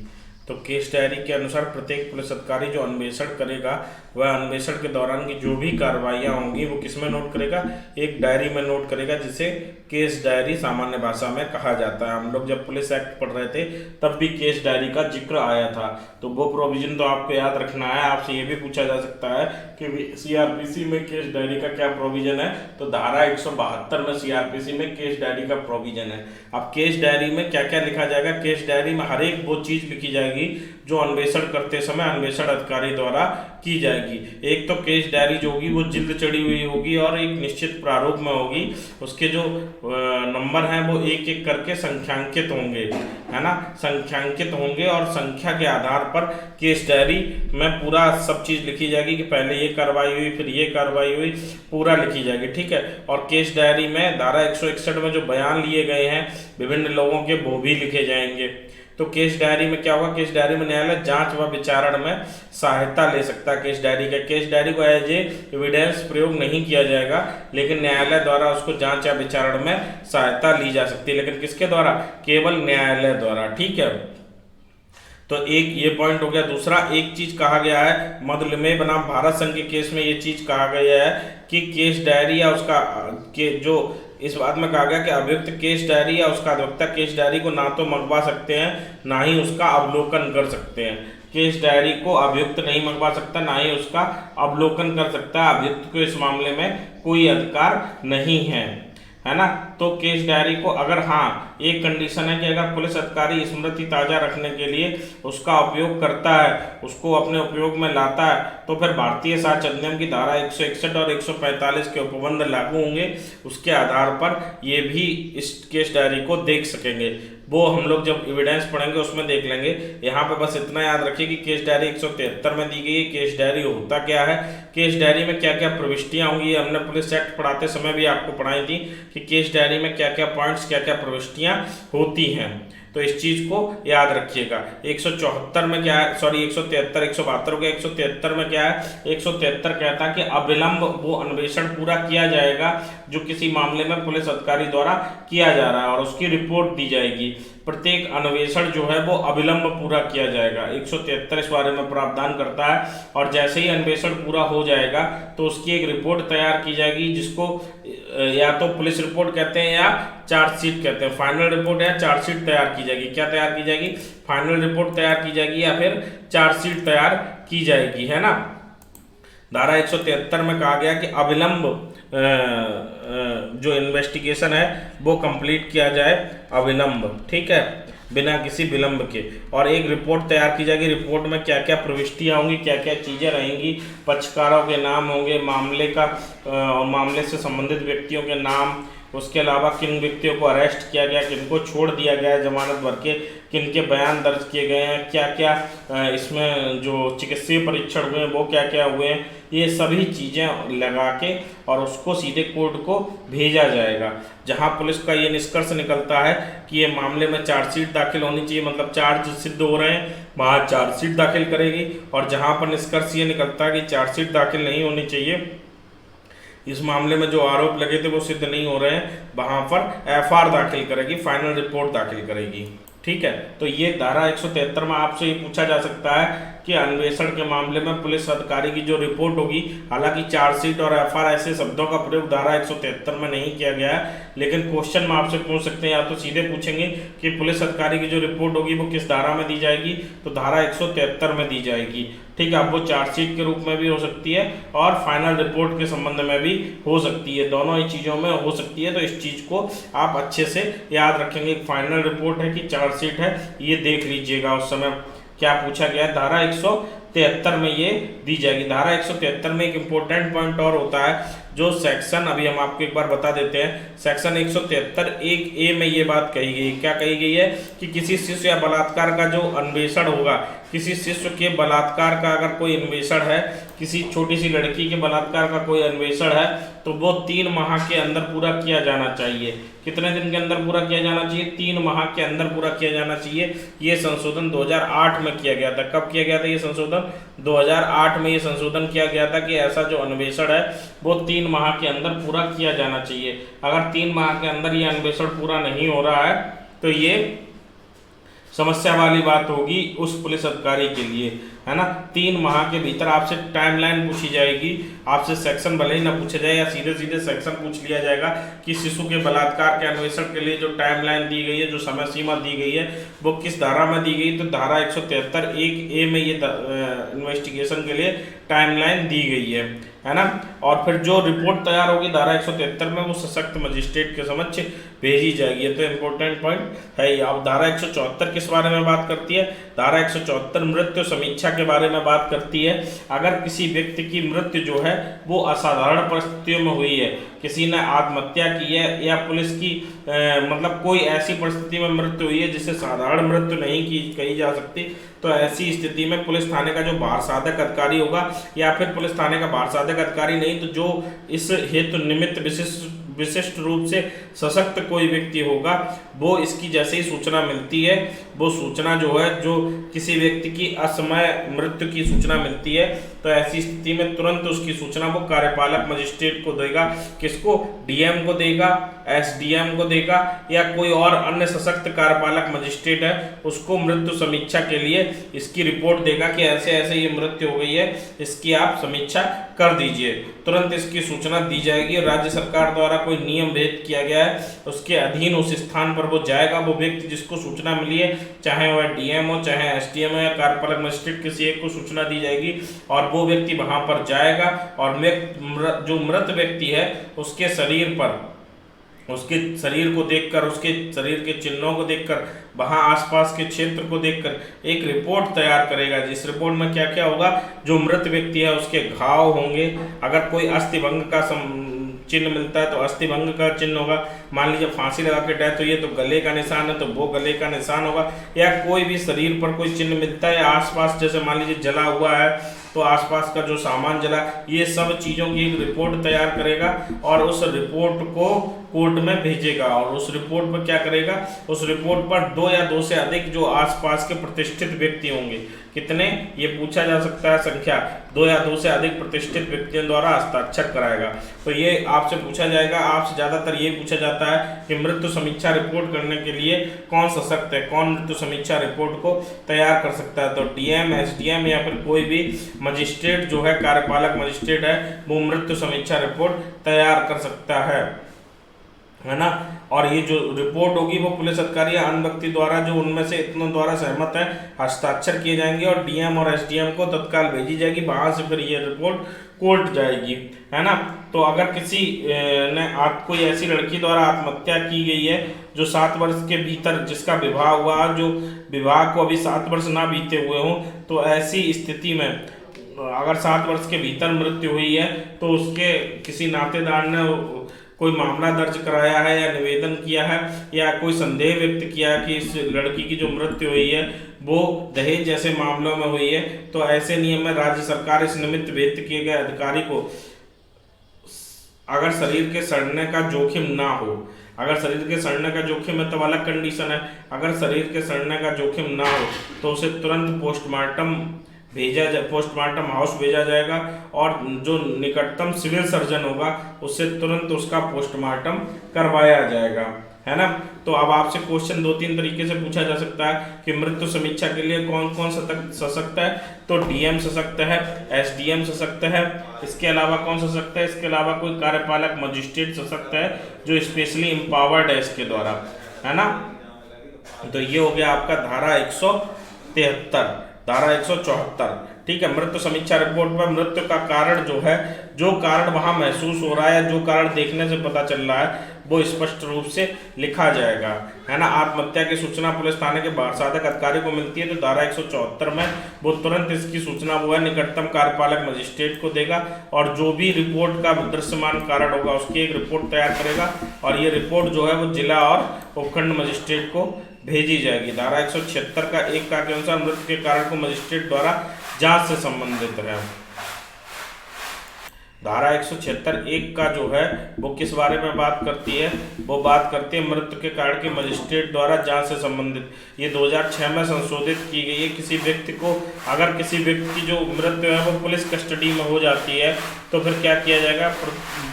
तो केस डायरी के अनुसार प्रत्येक पुलिस अधिकारी जो अन्वेषण करेगा वह अन्वेषण के दौरान की जो भी कार्रवाइयाँ होंगी वो किसमें नोट करेगा, एक डायरी में नोट करेगा, जिसे केस डायरी सामान्य भाषा में कहा जाता है। हम लोग जब पुलिस एक्ट पढ़ रहे थे तब भी केस डायरी का जिक्र आया था। तो वो प्रोविजन तो आपको याद रखना है। आपसे ये भी पूछा जा सकता है कि सीआरपीसी में केस डायरी का क्या प्रोविजन है, तो धारा 172 में सीआरपीसी में केस डायरी का प्रोविजन है। अब केस डायरी में क्या क्या लिखा जाएगा, केस डायरी में हर एक वो चीज लिखी जाएगी जो अन्वेषण करते समय अन्वेषण अधिकारी द्वारा की जाएगी। एक तो केस डायरी जो होगी वो जिल्द चढ़ी हुई होगी और एक निश्चित प्रारूप में होगी। उसके जो नंबर हैं वो एक एक करके संख्यांकित होंगे, है ना, संख्यांकित होंगे और संख्या के आधार पर केस डायरी में पूरा सब चीज लिखी जाएगी कि पहले ये कार्रवाई हुई, फिर ये कार्रवाई हुई, पूरा लिखी जाएगी, ठीक है। और केस डायरी में धारा 161 में जो बयान लिए गए हैं विभिन्न लोगों के वो भी लिखे जाएंगे। तो केस डायरी में क्या होगा, केस डायरी में न्यायालय जांच व विचारण में सहायता ले सकता है। केस डायरी को एज ए एविडेंस प्रयोग नहीं किया जाएगा, लेकिन न्यायालय द्वारा उसको जांच या विचारण में सहायता ली जा सकती है। लेकिन किसके द्वारा, केवल न्यायालय द्वारा, ठीक है। तो एक ये पॉइंट हो गया। दूसरा, एक चीज कहा गया है मदलमे बनाम भारत संघ के केस में, ये चीज कहा गया है कि केस डायरी या उसका के जो इस बात में कहा गया कि अभियुक्त केस डायरी या उसका अधिवक्ता केस डायरी को ना तो मंगवा सकते हैं ना ही उसका अवलोकन कर सकते हैं। केस डायरी को अभियुक्त नहीं मंगवा सकता, ना ही उसका अवलोकन कर सकता है। अभियुक्त को इस मामले में कोई अधिकार नहीं है ना। तो केस डायरी को अगर, हाँ, एक कंडीशन है कि अगर पुलिस अधिकारी स्मृति ताजा रखने के लिए उसका उपयोग करता है, उसको अपने उपयोग में लाता है, तो फिर भारतीय साक्ष्य अधिनियम की धारा 161 और 145 के उपबंध लागू होंगे। उसके आधार पर ये भी इस केस डायरी को देख सकेंगे। वो हम लोग जब एविडेंस पढ़ेंगे उसमें देख लेंगे। यहाँ पे बस इतना याद रखिए कि केस डायरी 173 में दी गई है। केस डायरी होता क्या है, केस डायरी में क्या क्या प्रविष्टियां होंगी, हमने पुलिस एक्ट पढ़ाते समय भी आपको पढ़ाई थी कि केस डायरी में क्या क्या पॉइंट्स, क्या क्या प्रविष्टियां होती हैं। तो इस चीज को याद रखिएगा। 174 में क्या है, सॉरी 173, 172 के 173 में क्या है, 173 कहता है कि अविलंब वो अन्वेषण पूरा किया जाएगा जो किसी मामले में पुलिस अधिकारी द्वारा किया जा रहा है और उसकी रिपोर्ट दी जाएगी। प्रत्येक अन्वेषण जो है वो अविलंब पूरा किया जाएगा। 173 इस बारे में प्रावधान करता है। और जैसे ही अन्वेषण पूरा हो जाएगा तो उसकी एक रिपोर्ट तैयार की जाएगी, जिसको या तो पुलिस रिपोर्ट कहते हैं या चार्जशीट कहते हैं। फाइनल रिपोर्ट या चार्जशीट तैयार की जाएगी। क्या तैयार की जाएगी, फाइनल रिपोर्ट तैयार की जाएगी या फिर चार्जशीट तैयार की जाएगी, है ना। धारा 173 में कहा गया कि अविलंब जो इन्वेस्टिगेशन है वो कंप्लीट किया जाए, अविलंब, ठीक है, बिना किसी विलंब के। और एक रिपोर्ट तैयार की जाएगी। रिपोर्ट में क्या क्या प्रविष्टियां होंगी, क्या क्या चीज़ें रहेंगी, पक्षकारों के नाम होंगे, मामले का और मामले से संबंधित व्यक्तियों के नाम, उसके अलावा किन व्यक्तियों को अरेस्ट किया गया, किनको छोड़ दिया गया है जमानत भर के, किनके बयान दर्ज किए गए हैं, क्या क्या इसमें जो चिकित्सीय परीक्षण हुए हैं वो क्या क्या हुए हैं, ये सभी चीज़ें लगा के और उसको सीधे कोर्ट को भेजा जाएगा। जहां पुलिस का ये निष्कर्ष निकलता है कि ये मामले में चार्जशीट दाखिल होनी चाहिए, मतलब चार्ज सिद्ध हो रहे हैं, वहाँ चार्जशीट दाखिल करेगी। और जहां पर निष्कर्ष ये निकलता है कि चार्जशीट दाखिल नहीं होनी चाहिए, इस मामले में जो आरोप लगे थे वो सिद्ध नहीं हो रहे हैं, वहां पर एफआईआर दाखिल करेगी, फाइनल रिपोर्ट दाखिल करेगी, ठीक है। तो ये धारा 173 में आपसे ये पूछा जा सकता है कि अन्वेषण के मामले में पुलिस अधिकारी की जो रिपोर्ट होगी, हालांकि चार्जशीट और एफआईआर ऐसे शब्दों का प्रयोग धारा 173 में नहीं किया गया है, लेकिन क्वेश्चन में आपसे पूछ सकते हैं, या तो सीधे पूछेंगे कि पुलिस अधिकारी की जो रिपोर्ट होगी वो किस धारा में दी जाएगी, तो धारा 173 में दी जाएगी, ठीक है। अब वो चार्जशीट के रूप में भी हो सकती है और फाइनल रिपोर्ट के संबंध में भी हो सकती है, दोनों ही चीज़ों में हो सकती है। तो इस चीज़ को आप अच्छे से याद रखेंगे। फाइनल रिपोर्ट है कि चार्जशीट है, ये देख लीजिएगा उस समय क्या पूछा गया है। धारा 173 में ये दी जाएगी। धारा 173 में एक इम्पोर्टेंट पॉइंट और होता है, जो सेक्शन अभी हम आपको एक बार बता देते हैं। सेक्शन 173 एक ए में ये बात कही गई, क्या कही गई है कि किसी शिशु या बलात्कार का जो अन्वेषण होगा, किसी शिशु के बलात्कार का अगर कोई अन्वेषण है, किसी छोटी सी लड़की के बलात्कार का कोई अन्वेषण है, तो वो 3 माह के अंदर पूरा किया जाना चाहिए। कितने दिन के अंदर पूरा किया जाना चाहिए, 3 माह के अंदर पूरा किया जाना चाहिए। ये संशोधन 2008 में किया गया था। कब किया गया था ये संशोधन, 2008 में ये संशोधन किया गया था कि ऐसा जो अन्वेषण है वो 3 माह के अंदर पूरा किया जाना चाहिए। अगर 3 माह के अंदर ये अन्वेषण पूरा नहीं हो रहा है तो ये समस्या वाली बात होगी उस पुलिस अधिकारी के लिए, है ना। 3 माह के भीतर आपसे टाइमलाइन पूछी जाएगी, आपसे सेक्शन भले ही ना पूछा जाए या सीधे सीधे सेक्शन पूछ लिया जाएगा कि शिशु के बलात्कार के अन्वेषण के लिए जो टाइमलाइन दी गई है, जो समय सीमा दी गई है, वो किस धारा में दी गई। तो धारा 173(1)(a) में ये इन्वेस्टिगेशन के लिए टाइमलाइन दी गई है ना। और फिर जो रिपोर्ट तैयार होगी धारा 173 में, वो सशक्त मजिस्ट्रेट के समक्ष भेजी जाएगी। ये तो इम्पोर्टेंट पॉइंट है। अब धारा 174 किस बारे में बात करती है? धारा 174 मृत्यु समीक्षा के बारे में बात करती है। अगर किसी व्यक्ति की मृत्यु जो है वो असाधारण परिस्थितियों में हुई है, किसी ने आत्महत्या की है या पुलिस की मतलब कोई ऐसी परिस्थिति में मृत्यु हुई है जिसे साधारण मृत्यु नहीं की कही जा सकती, तो ऐसी स्थिति में पुलिस थाने का जो भार साधक अधिकारी होगा, या फिर पुलिस थाने का भार साधक अधिकारी नहीं तो जो इस हेतु निमित्त विशिष्ट रूप से सशक्त कोई व्यक्ति होगा, वो इसकी जैसे ही सूचना मिलती है, वो सूचना जो है, जो किसी व्यक्ति की असमय मृत्यु की सूचना मिलती है, तो ऐसी स्थिति में तुरंत उसकी सूचना वो कार्यपालक मजिस्ट्रेट को देगा। किसको? डीएम को देगा, एसडीएम को देगा, या कोई और अन्य सशक्त कार्यपालक मजिस्ट्रेट है उसको मृत्यु समीक्षा के लिए इसकी रिपोर्ट देगा कि ऐसे ऐसे ये मृत्यु हो गई है, इसकी आप समीक्षा कर दीजिए। तुरंत इसकी सूचना दी जाएगी। राज्य सरकार द्वारा कोई नियम भेद किया गया है, उसके अधीन उस स्थान पर वो जाएगा। वो व्यक्ति जिसको सूचना मिली है, चाहे वह डीएम हो, चाहे एसडीएम हो या कार्यपालक मजिस्ट्रेट, किसी एक को सूचना दी जाएगी और वो व्यक्ति वहां पर जाएगा और जो मृत व्यक्ति है उसके शरीर पर, उसके शरीर को देखकर, उसके शरीर के चिन्हों को देखकर, वहां आसपास के क्षेत्र को देखकर एक रिपोर्ट तैयार करेगा। जिस रिपोर्ट में क्या क्या होगा? जो मृत व्यक्ति है उसके घाव होंगे, अगर कोई अस्थिभंग का चिन्ह मिलता है तो अस्थिभंग का चिन्ह होगा। मान लीजिए फांसी लगा के डेथ हुई है तो गले का निशान है तो वो गले का निशान होगा, या कोई भी शरीर पर कोई चिन्ह मिलता है आसपास, जैसे मान लीजिए जला हुआ है तो आसपास का जो सामान जला, ये सब चीज़ों की एक रिपोर्ट तैयार करेगा और उस रिपोर्ट को कोर्ट में भेजेगा। और उस रिपोर्ट पर क्या करेगा? उस रिपोर्ट पर 2 या 2 से अधिक जो आसपास के प्रतिष्ठित व्यक्ति होंगे, कितने ये पूछा जा सकता है संख्या, 2 या 2 से अधिक प्रतिष्ठित व्यक्तियों द्वारा हस्ताक्षर कराएगा। तो ये आपसे पूछा जाएगा। आपसे ज़्यादातर ये पूछा जाता है कि मृत्यु समीक्षा रिपोर्ट करने के लिए कौन सशक्त है, कौन मृत्यु समीक्षा रिपोर्ट को तैयार कर सकता है। तो डीएम, एसडीएम या फिर कोई भी मजिस्ट्रेट जो है, कार्यपालक मजिस्ट्रेट है, वो मृत्यु समीक्षा रिपोर्ट तैयार कर सकता है ना। और ये जो रिपोर्ट होगी वो पुलिस अधिकारी या अन्य व्यक्ति द्वारा, जो उनमें से इतनों द्वारा सहमत है, हस्ताक्षर किए जाएंगे और डीएम और एसडीएम को तत्काल भेजी जाएगी। वहां से फिर ये रिपोर्ट कोर्ट जाएगी, है ना। तो अगर किसी ने कोई ऐसी लड़की द्वारा आत्महत्या की गई है जो 7 वर्ष के भीतर जिसका विवाह हुआ, जो विवाह को अभी 7 वर्ष ना बीते हुए हों, तो ऐसी स्थिति में अगर 7 वर्ष के भीतर मृत्यु हुई है तो उसके किसी नातेदार ने कोई मामला दर्ज कराया है या निवेदन किया है या कोई संदेह व्यक्त किया है कि इस लड़की की जो मृत्यु हुई है वो दहेज जैसे मामलों में हुई है, तो ऐसे नियम में राज्य सरकार इस निमित्त व्यक्त किए गए अधिकारी को, अगर शरीर के सड़ने का जोखिम ना हो, अगर शरीर के सड़ने का जोखिम है तो अलग कंडीशन है, अगर शरीर के सड़ने का जोखिम ना हो तो उसे तुरंत पोस्टमार्टम हाउस भेजा जाएगा और जो निकटतम सिविल सर्जन होगा उससे तुरंत उसका पोस्टमार्टम करवाया जाएगा, है ना। तो अब आपसे क्वेश्चन 2-3 तरीके से पूछा जा सकता है कि मृत्यु समीक्षा के लिए कौन कौन सशक्त है। तो डीएम सशक्त है, एसडीएम सशक्त है, इसके अलावा कौन सशक्त है? इसके अलावा कोई कार्यपालक मजिस्ट्रेट सशक्त है जो स्पेशली एम्पावर्ड है इसके द्वारा, है ना। तो ये हो गया आपका धारा 173, धारा 174, ठीक है। मृत्यु समीक्षा रिपोर्ट में मृत्यु का कारण जो है, जो कारण वहां महसूस हो रहा है, जो कारण देखने से पता चल रहा है, वो स्पष्ट रूप से लिखा जाएगा, है ना। आत्महत्या की सूचना पुलिस थाने के भार साधक अधिकारी को मिलती है तो धारा 174 में वो तुरंत इसकी सूचना वो है निकटतम कार्यपालक मजिस्ट्रेट को देगा और जो भी रिपोर्ट का दृश्यमान कारण होगा उसकी एक रिपोर्ट तैयार करेगा और ये रिपोर्ट जो है वो जिला और उपखंड मजिस्ट्रेट को भेजी जाएगी। धारा 176 का 1 के अनुसार मृत्यु के कारण को मजिस्ट्रेट द्वारा जांच से संबंधित है। धारा 176(1) का जो है वो किस बारे में बात करती है? वो बात करती है मृत्यु के कारण की मजिस्ट्रेट द्वारा जांच से संबंधित। ये 2006 में संशोधित की गई है। किसी व्यक्ति को, अगर किसी व्यक्ति की जो मृत्यु है वो पुलिस कस्टडी में हो जाती है तो फिर क्या किया जाएगा?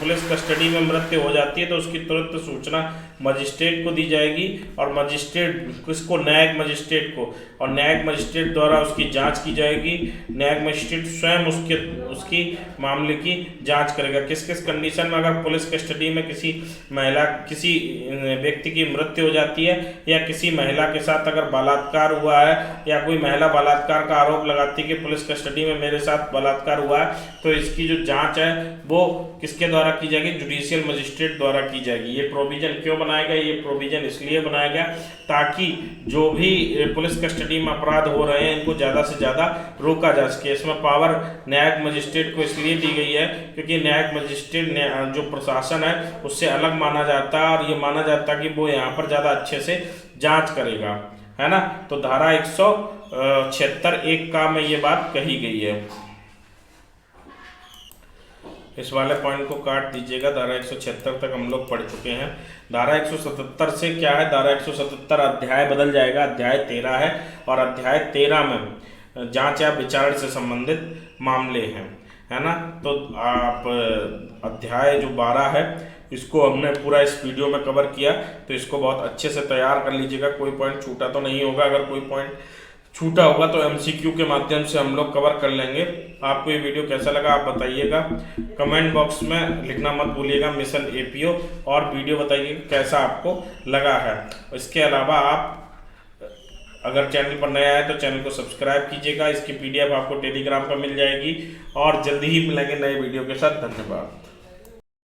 पुलिस कस्टडी में मृत्यु हो जाती है तो उसकी तुरंत सूचना मजिस्ट्रेट को दी जाएगी, और मजिस्ट्रेट किसको, न्यायिक मजिस्ट्रेट को, और न्यायिक मजिस्ट्रेट द्वारा उसकी जांच की जाएगी। न्यायिक मजिस्ट्रेट स्वयं उसकी मामले की जांच करेगा। किस किस कंडीशन में, अगर पुलिस कस्टडी में किसी व्यक्ति की मृत्यु हो जाती है, या किसी महिला के साथ अगर बलात्कार हुआ है, या कोई महिला बलात्कार का आरोप लगाती है कि पुलिस कस्टडी में मेरे साथ बलात्कार हुआ है, तो इसकी जो जांच है वो किसके द्वारा की जाएगी, जुडिशियल मजिस्ट्रेट द्वारा की जाएगी। ये प्रोविजन क्यों बनाया गया, ये प्रोविजन इसलिए बनाया गया ताकि जो भी पुलिस कस्टडी में अपराध हो रहे हैं इनको ज़्यादा से ज़्यादा रोका जा सके। इसमें पावर न्यायिक मजिस्ट्रेट को इसलिए दी गई है क्योंकि न्यायिक मजिस्ट्रेट जो प्रशासन है उससे अलग माना जाता है, और ये माना जाता है कि वो यहाँ पर ज़्यादा अच्छे से जांच करेगा, है ना। तो धारा 176(1) का में ये बात कही गई है। इस वाले पॉइंट को काट दीजिएगा। धारा 176 तक हम लोग पढ़ चुके हैं। धारा 177 से क्या है, धारा 177 अध्याय बदल जाएगा, अध्याय 13 है, और अध्याय 13 में जांच या विचारण से संबंधित मामले हैं, है ना। तो आप अध्याय जो 12 है इसको हमने पूरा इस वीडियो में कवर किया, तो इसको बहुत अच्छे से तैयार कर लीजिएगा। कोई पॉइंट छूटा तो नहीं होगा, अगर कोई पॉइंट छूटा होगा तो MCQ के माध्यम से हम लोग कवर कर लेंगे। आपको ये वीडियो कैसा लगा आप बताइएगा, कमेंट बॉक्स में लिखना मत भूलिएगा मिशन APO, और वीडियो बताइए कैसा आपको लगा है। इसके अलावा आप अगर चैनल पर नया है तो चैनल को सब्सक्राइब कीजिएगा। इसकी PDF आपको टेलीग्राम पर मिल जाएगी, और जल्दी ही मिलेंगे नए वीडियो के साथ। धन्यवाद।